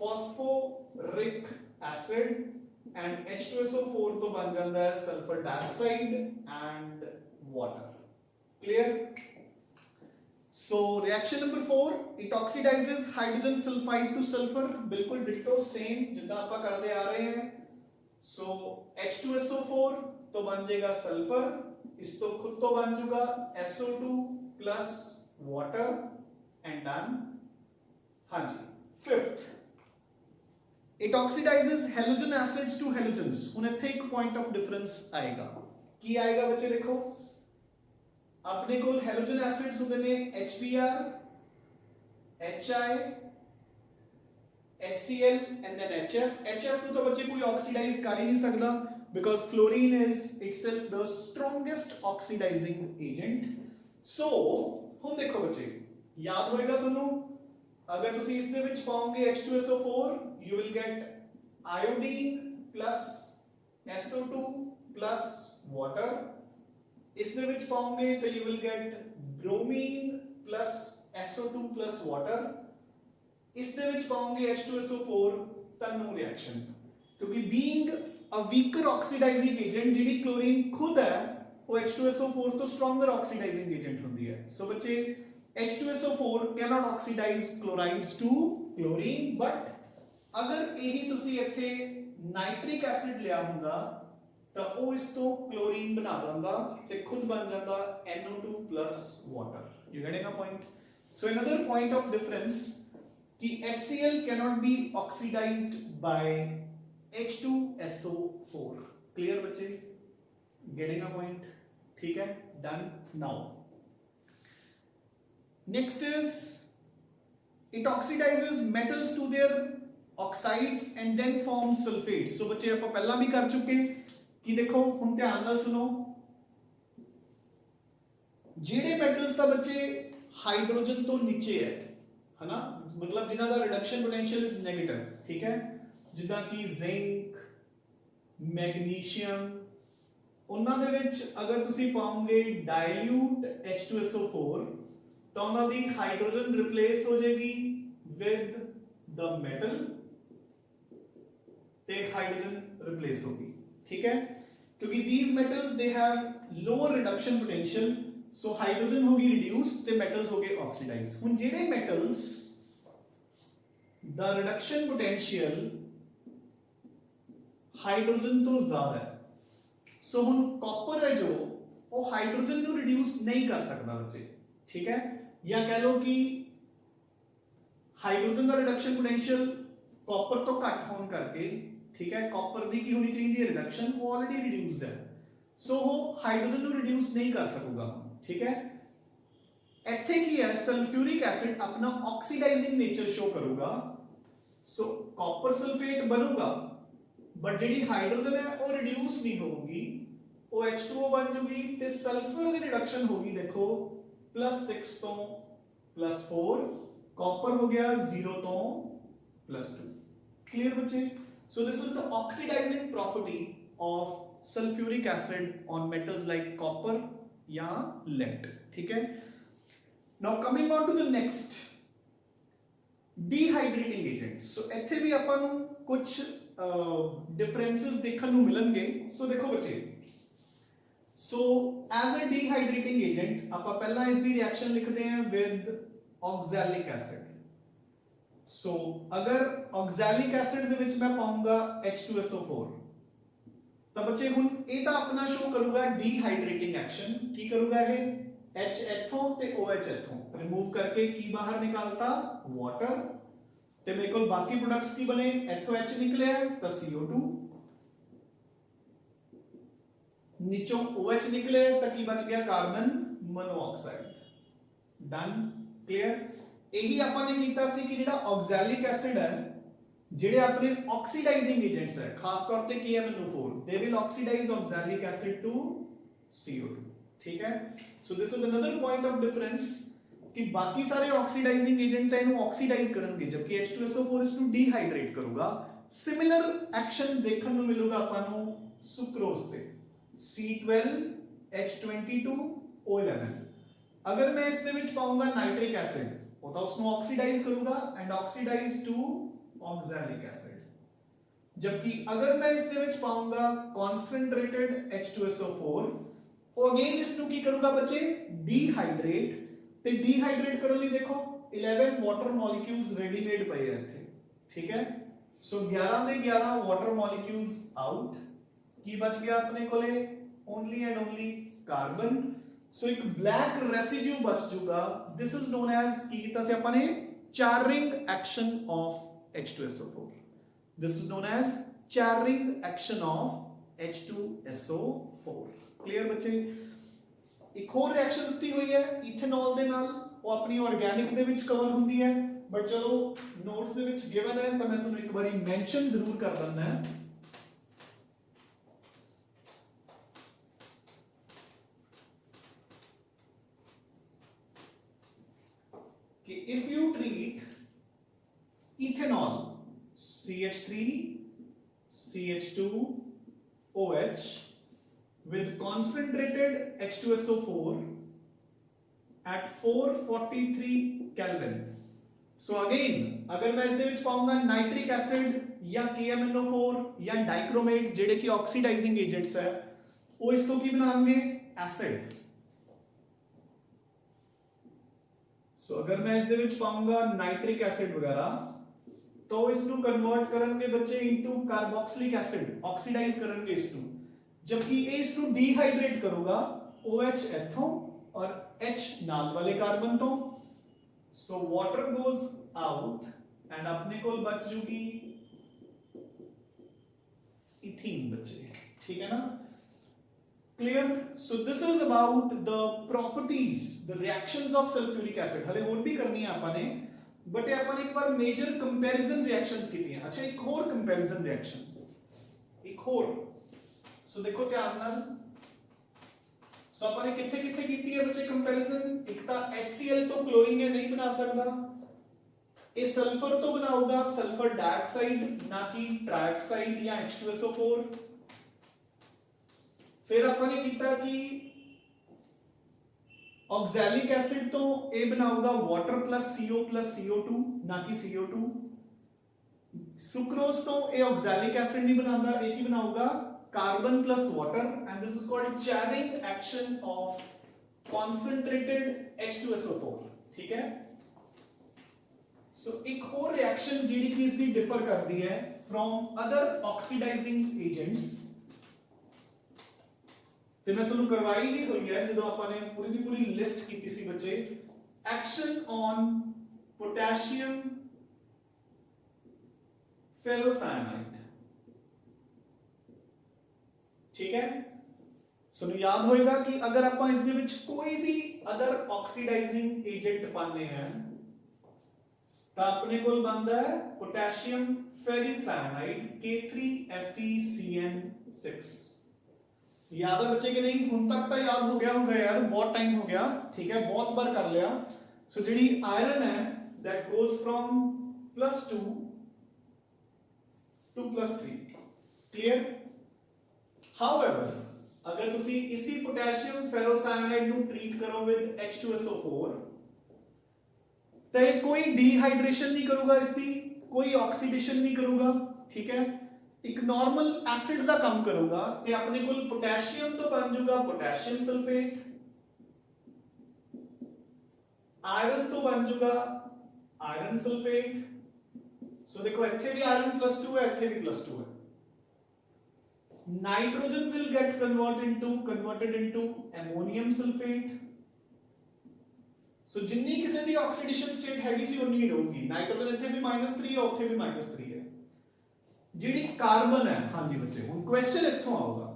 phosphoric acid and H2SO4 तो बन जाता है sulfur dioxide and water, clear। So reaction number 4 it oxidizes hydrogen sulfide to sulfur, बिल्कुल ditto same जितना आपा करते आ रहे हैं। So H2SO4 तो बन जाएगा सल्फर, इस तो खुद तो बन जाएगा SO2 plus water and done. हाँ जी। Fifth it oxidises halogen acids to halogens. हुन इत्थे एक पॉइंट ऑफ डिफरेंस आएगा, की आएगा बच्चे देखो, अपने कोल हैलोजन एसिड्स होंदे ने HBr, HI, HCl and then HF। HF को तो बच्चे कोई ऑक्सीडाइज कर ही नहीं सकता because fluorine is itself the strongest oxidizing agent। so ਹੁਣ ਦੇਖੋ ਬੱਚੇ याद होएगा सानू, अगर तुसी इस दे विच पाओगे H2SO4 you will get iodine plus SO2 plus water। इस दे विच पाओगे तो you will get bromine plus SO2 plus water। इस दे विच पाओगे H2SO4 तन्नू रिएक्शन, क्योंकि being a weaker oxidizing agent जिहड़ी क्लोरीन खुद है वो H2SO4 तो stronger oxidizing agent होंदी है। सो बच्चे H2SO4 cannot oxidize chlorides to chlorine, but अगर यही तुसी इत्थे नाइट्रिक एसिड लिया हुंदा ਤਾਂ ਉਹ ਇਸ ਤੋਂ क्लोरीन बना ਦਿੰਦਾ ਤੇ खुद बन जाता NO2 plus water। You getting a point? So another point of difference कि HCl cannot be oxidized by H2SO4। Clear बच्चे? Getting a point? ठीक है? Done now। Next is it oxidizes metals to their oxides and then forms sulfates। So बच्चे ਆਪਾਂ ਪਹਿਲਾਂ ਵੀ ਕਰ ਚੁੱਕੇ कि देखो हुन ध्यान नाल सुनो, जेडे मेटल्स दा बच्चे हाइड्रोजन तो नीचे है ना, मतलब जिन्हां दा रिडक्शन पोटेंशियल इज नेगेटिव, ठीक है, जिदा कि जिंक, मैग्नीशियम, उन्हां दे विच अगर तुसी पाओगे डाइल्यूट H2SO4 तो उन्हां दी हाइड्रोजन रिप्लेस हो जाएगी विद द मेटल ते हाइड्रोजन रिप्लेस होगी, ठीक है, क्योंकि these metals they have lower reduction potential, so hydrogen होगी रिड्यूस ते मेटल्स होगे ऑक्सीडाइज। हुन जेडे metals the reduction potential hydrogen तो ज्यादा है, सो हुन कॉपर है जो वो हाइड्रोजन को रिड्यूस नहीं कर सकता बच्चे, ठीक है, या कह लो कि हाइड्रोजन का रिडक्शन पोटेंशियल कॉपर तो घट होने करके, ठीक है, कॉपर दी की होनी चाहिए रिडक्शन, वो ऑलरेडी रिड्यूस्ड है, सो वो हाइड्रोजन को रिड्यूस नहीं कर सकूगा, ठीक है। ਇੱਥੇ ਕੀ ਹੈ, सल्फ्यूरिक एसिड अपना ऑक्सीडाइजिंग नेचर शो करूगा, सो कॉपर सल्फेट बनूगा बट ਜਿਹੜੀ हाइड्रोजन है वो रिड्यूस नहीं होगी, वो H2O बन जूगी ते सल्फर दी रिडक्शन होगी, देखो +6 तो +4, कॉपर हो गया 0 तो +2। क्लियर बच्चे? So this is the oxidizing property of sulfuric acid on metals like copper या lead, ठीक है। Now coming on to the next, dehydrating agents। So ਇੱਥੇ ਵੀ ਆਪਾਂ ਨੂੰ ਕੁਝ differences ਦੇਖਣ ਨੂੰ ਮਿਲਣਗੇ। So ਦੇਖੋ ਬੱਚੇ, so as a dehydrating agent ਆਪਾਂ ਪਹਿਲਾਂ ਇਸ ਦੀ ਰਿਐਕਸ਼ਨ ਲਿਖਦੇ ਹਾਂ with oxalic acid। सो अगर ऑक्सैलिक एसिड दे विच मैं पाऊंगा H2SO4 तो बच्चे हुन ए ता अपना शो करूंगा डिहाइड्रेटिंग एक्शन, की करूंगा ये H इथों ते OH इथों रिमूव करके की बाहर निकालता वाटर, ते मेरे को बाकी प्रोडक्ट्स की बने, इथों H निकले तो CO2, नीचों OH निकले तो की बच गया कार्बन मोनोऑक्साइड। डन? क्लियर? यही ਆਪਾਂ ਨੇ ਕੀਤਾ ਸੀ ਕਿ ਜਿਹੜਾ ऑक्सैलिक एसिड है ਜਿਹੜੇ ਆਪਣੇ ऑक्सीडाइजिंग एजेंट्स है, खास तौर पे KMnO4 they will oxidize oxalic acid to CO2, ठीक है। So this is another point of difference कि बाकी सारे ऑक्सीडाइजिंग एजेंट है इन्हें ऑक्सीडाइज करनगे, जबकि H2SO4 is to डिहाइड्रेट करूगा। सिमिलर एक्शन देखਣ ਨੂੰ ਮਿਲੂਗਾ ਆਪਾਂ ਨੂੰ सुक्रोज पे C12H22O11। अगर मैं इस दे विच पाऊंगा नाइट्रिक एसिड वो तो उसको ऑक्सीडाइज करूंगा and oxidise to oxalic acid, जबकि अगर मैं इस दे विच पाऊंगा कॉन्सेंट्रेटेड H2SO4 वो अगेन इसको की करूंगा बच्चे डिहाइड्रेट, ते डिहाइड्रेट करने लिए देखो 11 वाटर मॉलिक्यूल्स रेडीमेड पए हैं इथे, ठीक है। सो 11 में 11 वाटर मॉलिक्यूल्स आउट, की बच गया अपने कोले ओनली एंड ओनली कार्बन। सो एक ब्लैक रेसिड्यू बच चुका, दिस इज नोन एज की कीता से अपन ने charring action of H2SO4। This is known as Charring action of H2SO4. Clear बच्चे? एक होर रिएक्शन ਦਿੱਤੀ ਹੋਈ ਹੈ इथेनॉल ਦੇ ਨਾਲ, ਉਹ ਆਪਣੀ ਆਰਗੈਨਿਕ ਦੇ ਵਿੱਚ ਕਵਰ ਹੁੰਦੀ ਹੈ, ਬਟ ਚਲੋ ਨੋਟਸ ਦੇ ਵਿੱਚ ਗਿਵਨ ਹੈ ਤਾਂ ਮੈਂ ਤੁਹਾਨੂੰ ਇੱਕ ਵਾਰੀ ਮੈਂਸ਼ਨ ਜ਼ਰੂਰ ਕਰ ਦਿੰਦਾ ਹੈ। कि if you treat ethanol CH3 CH2OH with concentrated H2SO4 at 443 Kelvin, so again अगर मैं इसके विच पाऊंगा नाइट्रिक एसिड या KMNO4 या डाइक्रोमेट जेडे कि ऑक्सीडाइजिंग एजेंट्स है, वो इसको की बनाएंगे एसिड। सो अगर मैं इसके विच पाऊंगा नाइट्रिक एसिड वगैरह तो इसको कन्वर्ट करेंगे बच्चे इनटू कार्बोक्सिलिक एसिड, ऑक्सीडाइज करेंगे इसको, जबकि ये इसको डिहाइड्रेट करूंगा OH इथों और H नाल वाले कार्बन तो, so water goes out and अपने को बच जूगी इथीन बच्चे, ठीक है ना? Clear? So this is about the properties, the reactions of sulfuric acid। हले और भी करनी है आपने, बट ये अपन एक बार मेजर कंपैरिजन रिएक्शंस की थी। अच्छा एक और कंपैरिजन रिएक्शन, एक और, सो देखो ध्यान नाल, सो अपन किथे किथे कीती है बच्चे कंपैरिजन? एक ता HCl तो क्लोरीन है नहीं बना सकता, ये सल्फर तो बनाऊंगा सल्फर डाइऑक्साइड ना कि ट्राइऑक्साइड या H2SO4। फिर अपन ने कीता कि ऑक्सैलिक एसिड तो ए बनाऊंगा water plus CO plus CO2 ना कि CO2। सुक्रोज तो ए ऑक्सैलिक एसिड नहीं बनाता, एक ही बनाऊंगा carbon plus water, and this is called charring action of concentrated H2SO4, ठीक है? सो एक और रिएक्शन जीडी की इसकी डिफर करती है फ्रॉम अदर ऑक्सीडाइजिंग एजेंट्स, ਤੇ ਮੈਂ ਤੁਹਾਨੂੰ ਕਰਵਾਈ ਹੀ ਹੋਈ ਹੈ ਜਦੋਂ ਆਪਾਂ ਨੇ ਪੂਰੀ ਦੀ ਪੂਰੀ ਲਿਸਟ ਕੀਤੀ ਸੀ ਬੱਚੇ। ਐਕਸ਼ਨ ਔਨ ਪੋਟਾਸ਼ੀਅਮ ਫੈਰੋਸਾਇਨਾਈਡ, ਠੀਕ ਹੈ? ਸੋ ਨੂੰ ਯਾਦ ਹੋਏਗਾ ਕਿ ਅਗਰ ਆਪਾਂ ਇਸ ਦੇ ਵਿੱਚ ਕੋਈ ਵੀ ਅਦਰ ਆਕਸੀਡਾਈਜ਼ਿੰਗ ਏਜੰਟ ਪਾਣੇ ਹੈ ਤਾਂ ਆਪਣੇ ਕੋਲ ਬਣਦਾ ਹੈ ਪੋਟਾਸ਼ੀਅਮ ਫੈਰੀਸਾਇਨਾਈਡ K3FeCN6। याद है बच्चे कि नहीं? हुन तक तो याद हो गया होगा यार, बहुत टाइम हो गया, ठीक है, बहुत बार कर लिया। सो जी आयरन है that goes from +2 to +3, clear? However अगर तुसी इसी पोटेशियम फेरोसायनाइड नु ट्रीट करो विद H2SO4 तो कोई डिहाइड्रेशन नहीं करूंगा, इसकी कोई ऑक्सीडेशन नहीं करूंगा, ठीक है? एक नॉर्मल एसिड का काम करूंगा ते अपने को पोटेशियम तो बन जाऊगा पोटेशियम सल्फेट, आयरन तो बन जाऊगा आयरन सल्फेट। सो देखो इथे भी आयरन +2 है, इथे भी +2 है। Nitrogen will get converted into ammonium sulphate. So जिन्नी किसी दी ऑक्सीडेशन स्टेट हैगी सी उन्नी ही रहूगी। नाइट्रोजन इथे भी -3 है, उथे भी -3 है। जिहड़ी कार्बन है, हाँ जी बच्चे हुन क्वेश्चन इत्थों आऊगा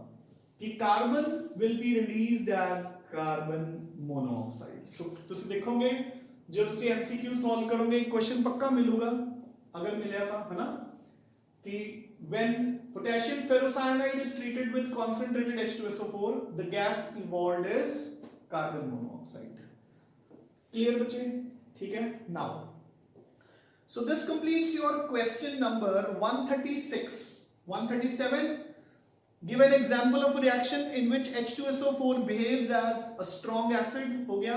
कि carbon will be released as carbon monoxide. So तुसी देखोगे जो तुसी MCQ सॉल्व करोगे क्वेश्चन पक्का मिलूगा, अगर मिलया था, है ना? कि when potassium ferrocyanide is treated with concentrated H2SO4 the gas evolved is carbon monoxide। Clear बच्चे? ठीक है? Now so this completes your question number 136 137 give an example of a reaction in which H2SO4 behaves as a strong acid हो गया,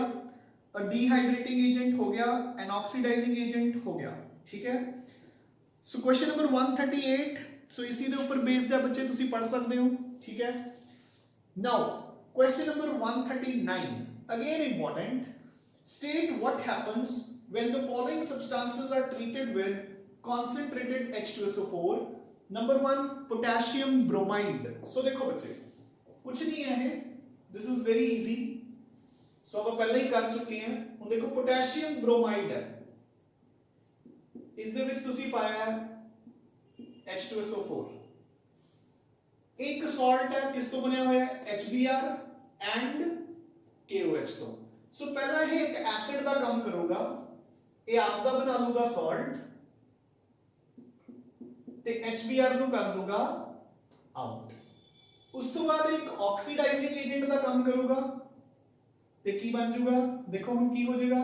a dehydrating agent हो गया, an oxidizing agent हो गया, ठीक है? so question number 138 so इसी दे ऊपर बेस्ड है बच्चे, तुसी पढ़ सकते हो, ठीक है? now question number 139 again important, state what happens when the following substances are treated with concentrated H2SO4। number 1 potassium bromide। so देखो बच्चे कुछ नहीं है ये, this is very easy, so अब पहले ही कर चुके हैं। हम देखो पोटेशियम ब्रोमाइड है, इस दे विच तुसी पाया H2SO4 एक सॉल्ट है किस तो बनया हुआ है HBr एंड KOH तो सो पहला ये एक एसिड का काम करूंगा ये आपदा बना लूंगा सॉल्ट ते HBr नु कर दूंगा आउट उस तो बाद एक ऑक्सीडाइजिंग एजेंट का काम करूंगा ते की बन जाऊगा देखो हम की हो जाएगा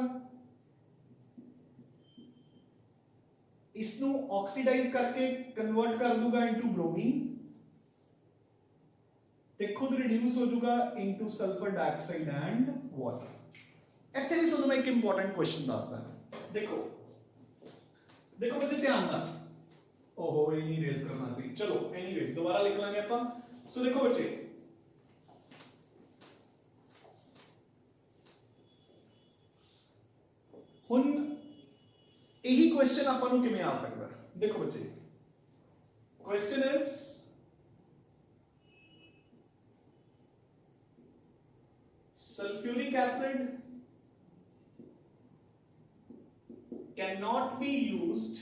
इसनु ऑक्सीडाइज करके कन्वर्ट कर दूंगा इनटू ब्रोमीन ते खुद रिड्यूस हो जाऊगा into sulphur dioxide and water ਇੱਥੇ ਵੀ ਤੁਹਾਨੂੰ ਮੈਂ ਇੱਕ ਇੰਪੋਰਟੈਂਟ ਕੁਐਸਚਨ ਦੱਸਦਾ ਦੇਖੋ ਦੇਖੋ ਬੱਚੇ ਧਿਆਨ ਨਾਲ ओहो ये नहीं रेज करना सी चलो एनीवेज दोबारा लिख लांगे ਆਪਾਂ सो देखो बच्चे ਹੁਣ ਇਹੀ ਕੁਐਸਚਨ ਆਪਾਂ ਨੂੰ ਕਿਵੇਂ ਆ ਸਕਦਾ ਦੇਖੋ ਬੱਚੇ question is sulfuric acid cannot be used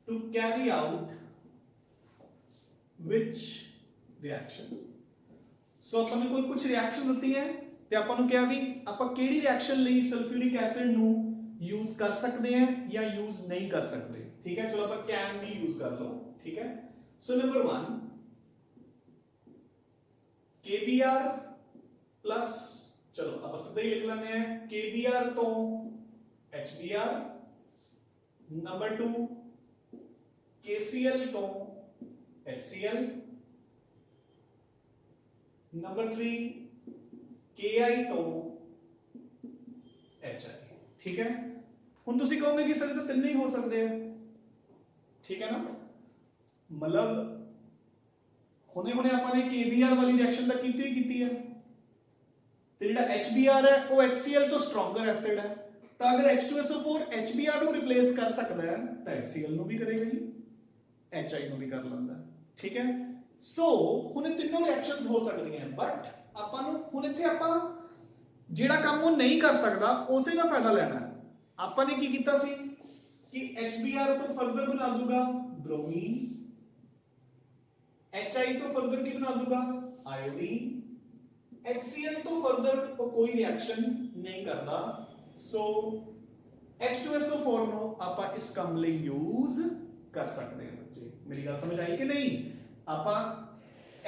to carry out which reaction so अपन को कुछ रिएक्शंस होती हैं ਤੇ ਆਪਾਂ ਨੂੰ ਕਿਹਾ ਵੀ ਆਪਾਂ ਕਿਹੜੀ ਰਿਐਕਸ਼ਨ ਲਈ ਸਲਫਿਊਰਿਕ ਐਸਿਡ ਨੂੰ ਯੂਜ਼ ਕਰ ਸਕਦੇ ਹਾਂ ਜਾਂ ਯੂਜ਼ ਨਹੀਂ ਕਰ ਸਕਦੇ ਠੀਕ ਹੈ ਚਲੋ ਆਪਾਂ ਕੈਨ ਵੀ ਯੂਜ਼ ਕਰ ਲਓ ਠੀਕ ਹੈ ਸੋ ਨੰਬਰ 1 KBr plus चलो अब सीधा ही लिख लेते हैं KBr तो HBr नंबर 2 KCl तो HCl नंबर 3 KI तो HI ठीक है ਹੁਣ ਤੁਸੀਂ ਕਹੋਗੇ ਕਿ ਸਰ ਇਹ ਤਾਂ ਤਿੰਨੇ ਹੀ ਹੋ ਸਕਦੇ ਆ ਠੀਕ ਹੈ ਨਾ ਮਤਲਬ ਹੁਣੇ ਆਪਾਂ ਨੇ KBr ਵਾਲੀ ਰਿਐਕਸ਼ਨ ਤਾਂ ਕੀਤੀ ਹੈ ਤੇ ਜਿਹੜਾ HBr ਹੈ ਉਹ HCl ਤੋਂ ਸਟਰੋਂਗਰ ਐਸਿਡ ਹੈ ਤਾਂ ਅਗਰ H2SO4 HBr ਨੂੰ ਰਿਪਲੇਸ ਕਰ ਸਕਦਾ ਹੈ ਤਾਂ HCl ਨੂੰ ਵੀ ਕਰੇਗਾ ਜੀ HI ਨੂੰ ਵੀ ਕਰ ਲੈਂਦਾ ਠੀਕ ਹੈ ਸੋ ਹੁਣ ਇਹ ਤਿੰਨੋਂ ਰਿਐਕਸ਼ਨਸ ਹੋ ਸਕਦੀਆਂ ਬਟ ਆਪਾਂ ਨੂੰ ਹੁਣ ਇੱਥੇ ਆਪਾਂ ਜਿਹੜਾ ਕੰਮ ਉਹ ਨਹੀਂ ਕਰ ਸਕਦਾ ਉਸੇ ਦਾ ਫਾਇਦਾ ਲੈਣਾ ਆਪਾਂ ਨੇ ਕੀ ਕੀਤਾ ਸੀ ਕਿ HBr ਤੋਂ ਫਰਦਰ ਬਣਾ ਦੂਗਾ ਬ੍ਰੋਮੀਨ HI तो फर्दर की बना दूंगा आयोडीन HCl तो फर्दर कोई रिएक्शन नहीं करता सो H2SO4 नो आपा इस काम ਲਈ यूज कर सकते हैं बच्चे मेरी गल समझ आई कि नहीं आपा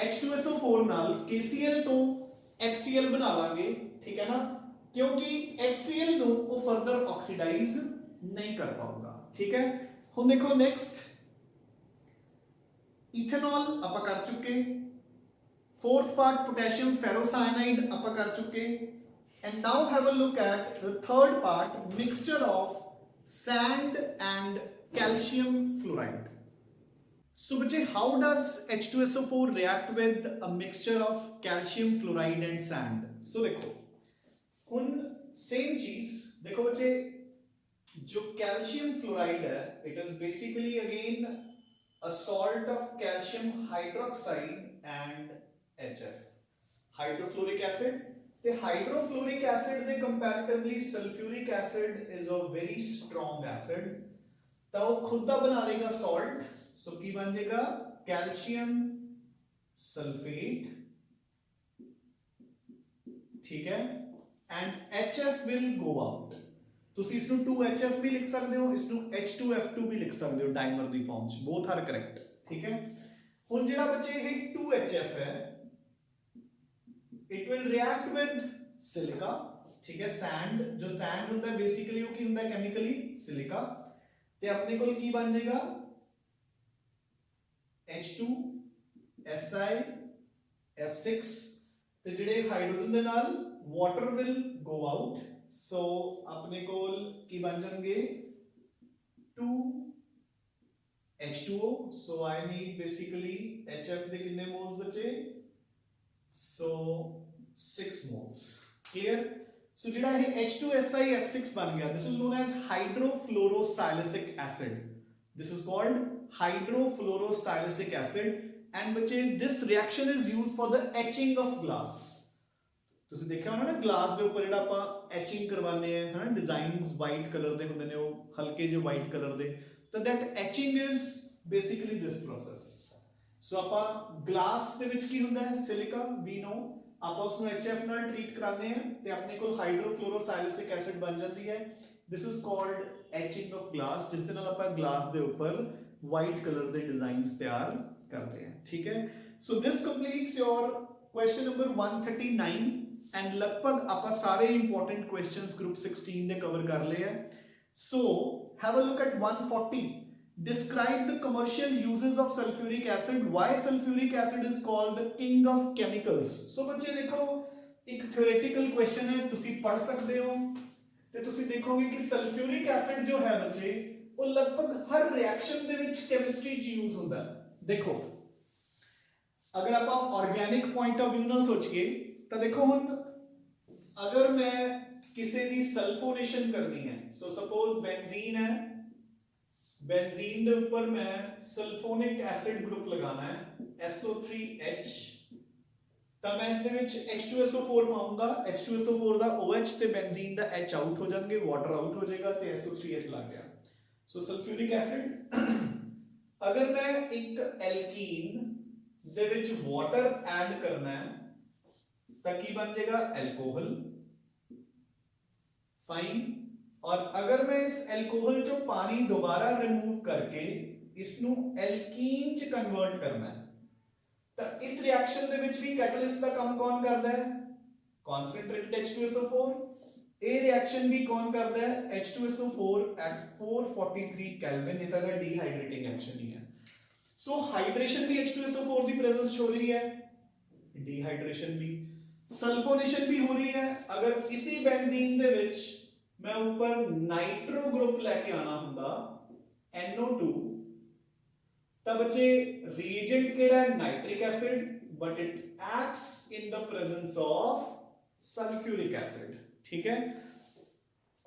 H2SO4 नाल KCl तो HCl बना लांगे ठीक है ना क्योंकि HCl नो वो फर्दर ऑक्सीडाइज नहीं कर पाऊंगा ठीक है हुन देखो नेक्स्ट इथेनॉल आप कर चुके फोर्थ पार्ट पोटेशियम फेरोसाइनाइड आप कर चुके and now have a look at the third part mixture of sand and calcium fluoride so बच्चे how does H2SO4 react with a mixture of calcium fluoride and sand so देखो हुन same चीज देखो बच्चे जो कैल्शियम फ्लोराइड है it is basically again a salt of calcium hydroxide and HF hydrofluoric acid the hydrofluoric acid the comparatively sulfuric acid is a very strong acid तो वो खुद दा बना लेगा salt so की बन जाएगा calcium sulfate ठीक है and HF will go out ਤੁਸੀਂ ਇਸ ਨੂੰ 2HF ਵੀ ਲਿਖ ਸਕਦੇ ਹੋ ਇਸ ਨੂੰ H2F2 ਵੀ ਲਿਖ ਸਕਦੇ ਹੋ ਡਾਈਮਰ ਦੀ ਫਾਰਮ ਚ both are correct ਠੀਕ ਹੈ ਹੁਣ ਜਿਹੜਾ ਬੱਚੇ ਇਹ 2HF ਹੈ it will react with silica ਠੀਕ ਹੈ sand ਜੋ sand ਹੁੰਦਾ ਹੈ ਬੇਸਿਕਲੀ ਉਹ ਕੀ ਹੁੰਦਾ ਹੈ ਕੈਮੀਕਲੀ ਸਿਲਿਕਾ ਤੇ ਆਪਣੇ ਕੋਲ ਕੀ ਬਣ ਜਾਏਗਾ H2 Si F6 ਤੇ ਜਿਹੜੇ ਹਾਈਡਰੋਜਨ ਦੇ ਨਾਲ water will go out so अपने कोल की बन जाएंगे 2 H2O so I need basically HF ਦੇ ਕਿੰਨੇ moles ਬਚੇ so 6 moles clear so ਜਿਹੜਾ ਇਹ H2SiF6 ਬਣ ਗਿਆ this is known as hydrofluorosilicic acid this is called hydrofluorosilicic acid and बच्चे this reaction is used for the etching of glass ਤੁਸੀਂ ਦੇਖਿਆ ਹੋਣਾ ਨਾ ਗਲਾਸ ਦੇ ਉੱਪਰ ਜਿਹੜਾ ਆਪਾਂ ਐਚਿੰਗ ਕਰਵਾਉਂਦੇ ਆ ਹਨਾ ਡਿਜ਼ਾਈਨਸ ਵਾਈਟ ਕਲਰ ਦੇ ਹੁੰਦੇ ਨੇ ਉਹ ਹਲਕੇ ਜਿਹੇ ਵਾਈਟ ਕਲਰ ਦੇ ਤਾਂ that etching is basically this process. ਸੋ ਆਪਾਂ ਗਲਾਸ ਦੇ ਵਿੱਚ ਕੀ ਹੁੰਦਾ ਹੈ, ਸਿਲਿਕਾ ਵੀ ਨੋ, ਆਪਾਂ ਉਸ ਨੂੰ HF ਨਾਲ ਟ੍ਰੀਟ ਕਰਾਉਂਦੇ ਹਾਂ ਤੇ ਆਪਣੇ ਕੋਲ ਹਾਈਡਰੋਫਲੋਰੋਸਾਇਲਿਸਿਕ ਐਸਿਡ ਬਣ ਜਾਂਦੀ ਹੈ। This is called etching of glass, ਜਿਸ ਦੇ ਨਾਲ ਆਪਾਂ ਗਲਾਸ ਦੇ ਉੱਪਰ ਵਾਈਟ ਕਲਰ ਦੇ ਡਿਜ਼ਾਈਨਸ ਤਿਆਰ ਕਰਦੇ ਹਾਂ। ਠੀਕ ਹੈ, ਸੋ ਦਿਸ ਕੰਪਲੀਟਸ योर क्वेश्चन नंबर 139 एंड लगभग ਆਪਾਂ ਸਾਰੇ ਇੰਪੋਰਟੈਂਟ ਕੁਐਸਚਨਸ ਗਰੁੱਪ 16 ਦੇ ਕਵਰ ਕਰ ਲਏ ਹੈ। So have a look at 140. Describe the commercial uses of sulfuric acid. Why sulfuric acid is called the king of chemicals? So ਬੱਚੇ ਦੇਖੋ, ਇੱਕ theoretical question ਹੈ, ਤੁਸੀਂ ਪੜ੍ਹ ਸਕਦੇ ਹੋ ਤੇ ਤੁਸੀਂ ਦੇਖੋਗੇ ਕਿ ਸਲਫਿਊਰਿਕ ਐਸਿਡ ਜੋ ਹੈ ਬੱਚੇ, ਉਹ ਲਗਭਗ ਹਰ ਰਿਐਕਸ਼ਨ ਦੇ ਵਿੱਚ ਕੈਮਿਸਟਰੀ 'ਚ ਯੂਜ਼ ਹੁੰਦਾ ਹੈ। ਦੇਖੋ, ਅਗਰ ਆਪਾਂ ਆਰਗੈਨਿਕ ਪੁਆਇੰਟ ਆਫ ਵਿਊ ਨਾਲ ਸੋਚੀਏ ਤਾਂ ਦੇਖੋ, ਹੁਣ ਅਗਰ ਮੈਂ ਕਿਸੇ ਦੀ ਸਲਫੋਨੇਸ਼ਨ ਕਰਨੀ ਹੈ, ਸੋ ਸਪੋਜ਼ ਬੈਂਜ਼ੀਨ ਹੈ, बेंजीन ਦੇ ਉੱਪਰ ਮੈਂ ਸਲਫੋਨਿਕ ਐਸਿਡ ਗਰੁੱਪ ਲਗਾਣਾ ਹੈ SO3H, ਤਾਂ ਮੈਂ ਇਸ ਦੇ ਵਿੱਚ H2SO4 ਪਾਉਂਗਾ, H2SO4 ਦਾ OH ਤੇ ਬੈਂਜ਼ੀਨ ਦਾ H ਆਊਟ ਹੋ ਜਾਣਗੇ, ਵਾਟਰ ਆਊਟ ਹੋ ਜਾਏਗਾ ਤੇ SO3H ਲੱਗ ਗਿਆ। ਸੋ ਸਲਫਿਊਰਿਕ ਐਸਿਡ, ਅਗਰ ਮੈਂ ਇੱਕ ਐਲਕੀਨ ਦੇ ਵਿੱਚ ਵਾਟਰ ਐਡ ਕਰਨਾ ਹੈ ਤਾਂ ਕੀ ਬਣ ਜਾਏਗਾ, ਐਲਕੋਹਲ। फाइन। और अगर मैं इस एल्कोहल चो पानी दोबारा रिमूव करके इसनु एल्कीन च कन्वर्ट करना है, तो इस रिएक्शन दे विच भी कैटलिस्ट दा काम कौन करदा है, कॉन्सनट्रेटेड H2SO4। ए रिएक्शन भी कौन करदा है, H2SO4 एट 443 केल्विन, इतना दा डिहाइड्रेटिंग एक्शन ही है। सो हाइड्रेशन भी H2SO4 दी प्रेजेंस हो रही है, डिहाइड्रेशन भी, सल्फोनेशन भी हो रही है। अगर इसी बेंजीन दे विच मैं ऊपर नाइट्रो ग्रुप लेके आना हुंदा NO2, तब बच्चे रिएजेंट केड़ा है, nitric acid, but it acts in the presence of sulphuric acid. ठीक है,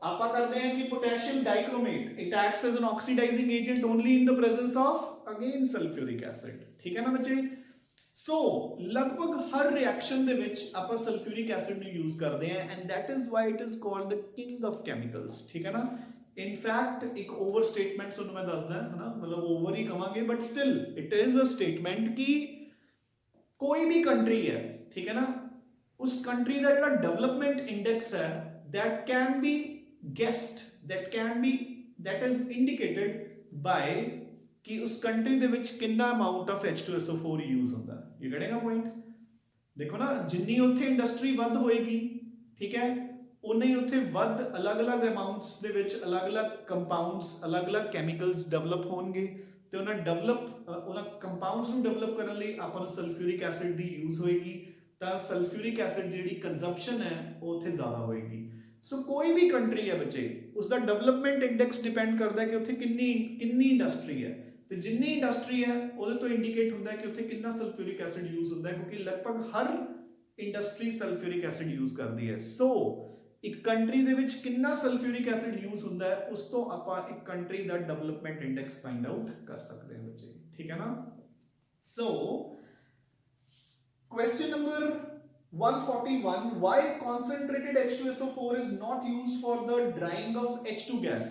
आपा करते हैं कि potassium dichromate, it acts as an oxidising agent only in the presence of again sulphuric acid. ठीक है ना बच्चे। सो लगभग हर रिएक्शन दे विच ਆਪਾਂ सल्फ्यूरिक एसिड ਨੂੰ यूज ਕਰਦੇ हैं and that is why it is called the king of chemicals. ठीक है ना। इन फैक्ट एक ओवर स्टेटमेंट ਤੁਹਾਨੂੰ ਮੈਂ ਦੱਸਦਾ ਹੈ ਨਾ, ਮਤਲਬ ओवर ही ਕਵਾਂਗੇ, but still it is a statement कि कोई भी कंट्री है, ठीक है ना, उस कंट्री ਦਾ ਜਿਹੜਾ डेवलपमेंट इंडेक्स है that can be guessed, that is indicated by कि उस कंट्री ਦੇ ਵਿੱਚ ਕਿੰਨਾ ਅਮਾਉਂਟ ਆਫ H2SO4 ਯੂਜ਼ ਹੁੰਦਾ। ਇਹ ਕਿਹੜੇਗਾ ਪੁਆਇੰਟ ਦੇਖੋ ਨਾ, ਜਿੰਨੀ ਉੱਥੇ ਇੰਡਸਟਰੀ ਵੱਧ ਹੋਏਗੀ, ਠੀਕ ਹੈ, ਉਨੇ ਹੀ ਉੱਥੇ ਵੱਧ ਅਲੱਗ-ਅਲੱਗ ਅਮਾਉਂਟਸ ਦੇ ਵਿੱਚ ਅਲੱਗ-ਅਲੱਗ ਕੰਪਾਊਂਡਸ, ਅਲੱਗ-ਅਲੱਗ ਕੈਮੀਕਲਸ ਡਿਵੈਲਪ ਹੋਣਗੇ ਤੇ ਉਹਨਾਂ ਕੰਪਾਊਂਡਸ ਨੂੰ ਡਿਵੈਲਪ ਕਰਨ ਲਈ ਆਪਾਂ ਨੂੰ ਸਲਫਿਊਰਿਕ ਐਸਿਡ ਦੀ ਯੂਜ਼ ਹੋਏਗੀ, ਤਾਂ ਸਲਫਿਊਰਿਕ ਐਸਿਡ ਦੀ ਜਿਹੜੀ ਕੰਜ਼ੰਪਸ਼ਨ ਹੈ ਉਹ ਉੱਥੇ ਜ਼ਿਆਦਾ ਹੋਏਗੀ। ਸੋ ਕੋਈ ਵੀ ਕੰਟਰੀ ਹੈ ਬੱਚੇ, ਉਸ ਦਾ ਡਿਵੈਲਪਮੈਂਟ ਇੰਡੈਕਸ ਡਿਪੈਂਡ ਕਰਦਾ ਹੈ ਕਿ ਉੱਥੇ ਕਿੰਨੀ ਇੰਡਸਟਰੀ ਹੈ, ਤੇ ਜਿੰਨੀ ਇੰਡਸਟਰੀ ਹੈ ਉਹਦੇ ਤੋਂ ਇੰਡੀਕੇਟ ਹੁੰਦਾ ਹੈ ਕਿ ਉੱਥੇ ਕਿੰਨਾ ਸਲਫਿਊਰਿਕ ਐਸਿਡ ਯੂਜ਼ ਹੁੰਦਾ ਹੈ, ਕਿਉਂਕਿ ਲਗਭਗ ਹਰ ਇੰਡਸਟਰੀ ਸਲਫਿਊਰਿਕ ਐਸਿਡ ਯੂਜ਼ ਕਰਦੀ ਹੈ। ਸੋ ਇੱਕ ਕੰਟਰੀ ਦੇ ਵਿੱਚ ਕਿੰਨਾ ਸਲਫਿਊਰਿਕ ਐਸਿਡ ਯੂਜ਼ ਹੁੰਦਾ ਹੈ, ਉਸ ਤੋਂ ਆਪਾਂ ਇੱਕ ਕੰਟਰੀ ਦਾ ਡਿਵੈਲਪਮੈਂਟ ਇੰਡੈਕਸ ਫਾਈਂਡ ਆਊਟ ਕਰ ਸਕਦੇ ਹਾਂ ਬੱਚੇ। ਠੀਕ ਹੈ ਨਾ। ਸੋ question number 141, why concentrated H2SO4 is not used for the drying of H2 gas?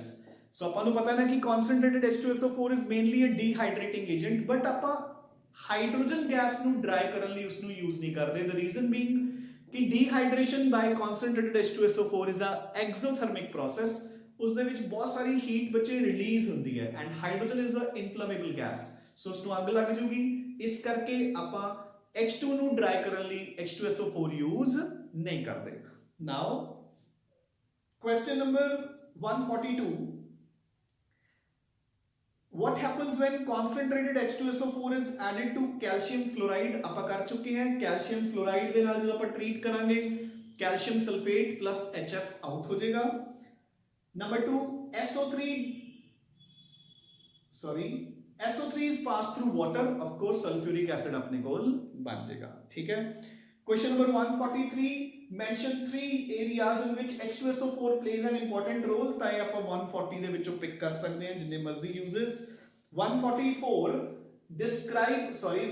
So ਆਪਾਂ ਨੂੰ ਪਤਾ ਹੈ ਨਾ ਕਿ concentrated H2SO4 is mainly a dehydrating agent, but ਆਪਾਂ ਹਾਈਡਰੋਜਨ ਗੈਸ ਨੂੰ ਡਰਾਈ ਕਰਨ ਲਈ ਉਸ ਨੂੰ ਯੂਜ਼ ਨਹੀਂ ਕਰਦੇ। the reason being ਕਿ dehydration by concentrated H2SO4 is a exothermic process, ਉਸ ਦੇ ਵਿੱਚ ਬਹੁਤ ਸਾਰੀ ਹੀਟ ਬੱਚੇ ਰਿਲੀਜ਼ ਹੁੰਦੀ ਹੈ and hydrogen is a inflammable gas, so ਉਸ ਨੂੰ ਅੱਗ ਲੱਗ ਜੂਗੀ, ਇਸ ਕਰਕੇ ਆਪਾਂ H2 ਨੂੰ ਡਰਾਈ ਕਰਨ ਲਈ H2SO4 ਯੂਜ਼ ਨਹੀਂ ਕਰਦੇ। ਨਾਓ question number 142, what happens when concentrated H2SO4 is added to calcium fluoride? ਆਪਾਂ ਕਰ ਚੁੱਕੇ ਹਾਂ, calcium fluoride ਦੇ ਨਾਲ ਜਦੋਂ ਆਪਾਂ ਟ੍ਰੀਟ ਕਰਾਂਗੇ calcium sulfate plus HF out ਹੋ ਜਾਏਗਾ। Number 2, SO3 is passed through water, of course sulfuric acid अपने कोल बन जाएगा। ठीक है। Question number 143, mention 3 areas in which H2SO4 plays an important role। ताकि आप 140 ਦੇ ਵਿੱਚੋਂ ਪਿਕ ਕਰ ਸਕਦੇ हैं जिन्ने मर्जी uses। 144,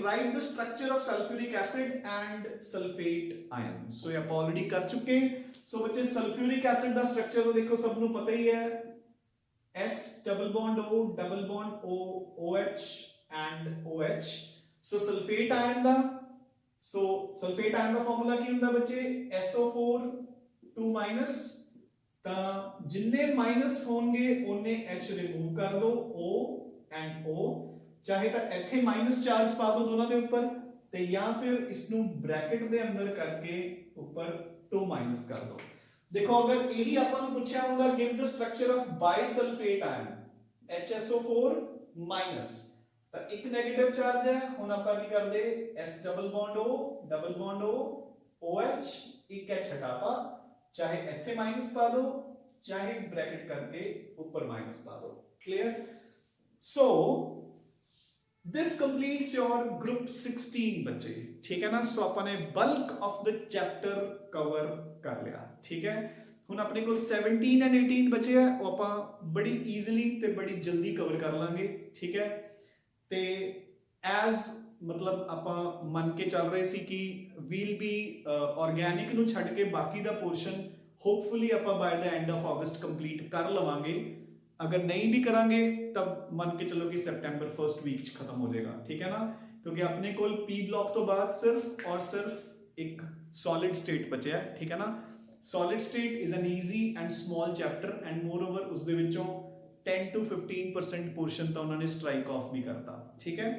write the structure of sulfuric acid and sulfate ion। so ये आप already कर चुके हैं। so बच्चे sulfuric acid ਦਾ structure तो देखो सब ਨੂੰ पता ही है, S double bond O double bond O OH and OH so sulfate ion the so sulfate ion the formula ਕੀ ਹੁੰਦਾ ਬੱਚੇ SO4 2 minus ਤਾਂ ਜਿੰਨੇ ਮਾਈਨਸ ਹੋਣਗੇ ਉਹਨੇ H ਰਿਮੂਵ ਕਰ ਦੋ O and O ਚਾਹੇ ਤਾਂ ਇੱਥੇ ਮਾਈਨਸ ਚਾਰਜ ਪਾ ਦੋ ਦੋਨਾਂ ਦੇ ਉੱਪਰ ਤੇ ਜਾਂ ਫਿਰ ਇਸ ਨੂੰ ਬ੍ਰੈਕਟ ਦੇ ਅੰਦਰ ਕਰਕੇ ਉੱਪਰ 2 ਮਾਈਨਸ ਕਰ ਦੋ देखो अगर यही अपन पूछा होगा give the structure of bisulphate ion HSO4 minus तो एक नेगेटिव चार्ज है हुन ਆਪਾਂ ਕੀ ਕਰਦੇ S double bond O OH एक H हटाता चाहे ਇੱਥੇ माइनस पा दो चाहे ब्रैकेट करके ऊपर माइनस पा दो clear so this completes your group 16 बच्चे ठीक है ना सो अपन ने bulk of the chapter cover कर लिया ठीक है ਹੁਣ ਆਪਣੇ ਕੋਲ 17 ਐਂਡ 18 ਬਚੇ ਆ ਉਹ ਆਪਾਂ ਬੜੀ ਈਜ਼ੀਲੀ ਤੇ ਬੜੀ ਜਲਦੀ ਕਵਰ ਕਰ ਲਾਂਗੇ ਠੀਕ ਹੈ ਤੇ ਐਜ਼ ਮਤਲਬ ਆਪਾਂ ਮੰਨ ਕੇ ਚੱਲ ਰਹੇ ਸੀ ਕਿ ਵੀਲ ਬੀ ਆਰਗੈਨਿਕ ਨੂੰ ਛੱਡ ਕੇ ਬਾਕੀ ਦਾ ਪੋਰਸ਼ਨ ਹੋਪਫੁਲੀ ਆਪਾਂ ਬਾय ਦ ਐਂਡ ਆਫ ਅਗਸਤ ਕੰਪਲੀਟ ਕਰ ਲਵਾਂਗੇ ਅਗਰ ਨਹੀਂ ਵੀ ਕਰਾਂਗੇ ਤਾਂ ਮੰਨ ਕੇ ਚੱਲੋ ਕਿ ਸੈਪਟੈਂਬਰ ਫਰਸਟ ਵੀਕ ਚ ਖਤਮ ਹੋ ਜਾਏਗਾ ਠੀਕ ਹੈ ਨਾ ਕਿਉਂਕਿ ਆਪਣੇ ਕੋਲ ਪੀ ਬਲੌਕ ਤੋਂ ਬਾਅਦ ਸਿਰਫ ਔਰ ਸਿਰਫ ਇੱਕ ਸੋਲਿਡ ਸਟੇਟ ਬਚਿਆ ਠੀਕ ਹੈ ਨਾ solid state is an easy and small chapter and moreover ਉਸ ਦੇ ਵਿੱਚੋਂ 10 to 15% portion ਤਾਂ ਉਹਨਾਂ ਨੇ strike off ਵੀ ਕਰਤਾ ਠੀਕ ਹੈ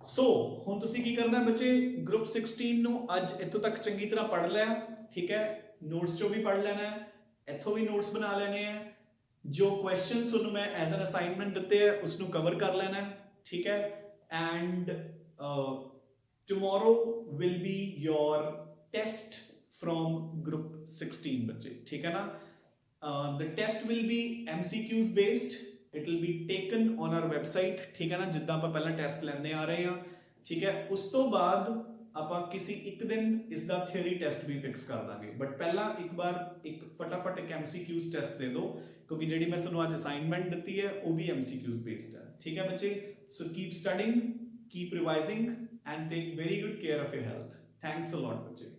ਸੋ ਹੁਣ ਤੁਸੀਂ ਕੀ ਕਰਨਾ ਬੱਚੇ ਗਰੁੱਪ 16 ਨੂੰ ਅੱਜ ਇੱਥੋਂ ਤੱਕ ਚੰਗੀ ਤਰ੍ਹਾਂ ਪੜ੍ਹ ਲਿਆ ਠੀਕ ਹੈ ਨੋਟਸ ਚੋਂ ਵੀ ਪੜ੍ਹ ਲੈਣਾ ਹੈ ਇੱਥੋਂ ਵੀ ਨੋਟਸ ਬਣਾ ਲੈਣੇ ਆ ਜੋ ਕੁਐਸਚਨਸ ਤੁਹਾਨੂੰ ਮੈਂ ਐਜ਼ ਐਨ ਅਸਾਈਨਮੈਂਟ ਦਿੱਤੇ ਆ ਉਸ ਨੂੰ ਕਵਰ ਕਰ ਲੈਣਾ ਠੀਕ ਹੈ and tomorrow will be your test from group 16 बच्चे ठीक है ना the test will be MCQs based it will be taken on our website ठीक है ना जिद्दां ਆਪਾਂ ਪਹਿਲਾਂ ਟੈਸਟ ਲੈਂਦੇ ਆ ਰਹੇ ਹਾਂ ਠੀਕ ਹੈ ਉਸ ਤੋਂ ਬਾਅਦ ਆਪਾਂ ਕਿਸੇ ਇੱਕ ਦਿਨ ਇਸ ਦਾ ਥਿਉਰੀ ਟੈਸਟ ਵੀ ਫਿਕਸ ਕਰ ਦਾਂਗੇ ਬਟ ਪਹਿਲਾਂ ਇੱਕ ਵਾਰ ਇੱਕ ਫਟਾਫਟ ਇੱਕ MCQs ਟੈਸਟ ਦੇ ਦਿਓ ਕਿਉਂਕਿ ਜਿਹੜੀ ਮੈਂ ਤੁਹਾਨੂੰ ਅੱਜ ਅਸਾਈਨਮੈਂਟ ਦਿੱਤੀ ਹੈ ਉਹ ਵੀ MCQs based ਹੈ ਠੀਕ ਹੈ ਬੱਚੇ so keep studying keep revising and take very good care of your health thanks a lot ਬੱਚੇ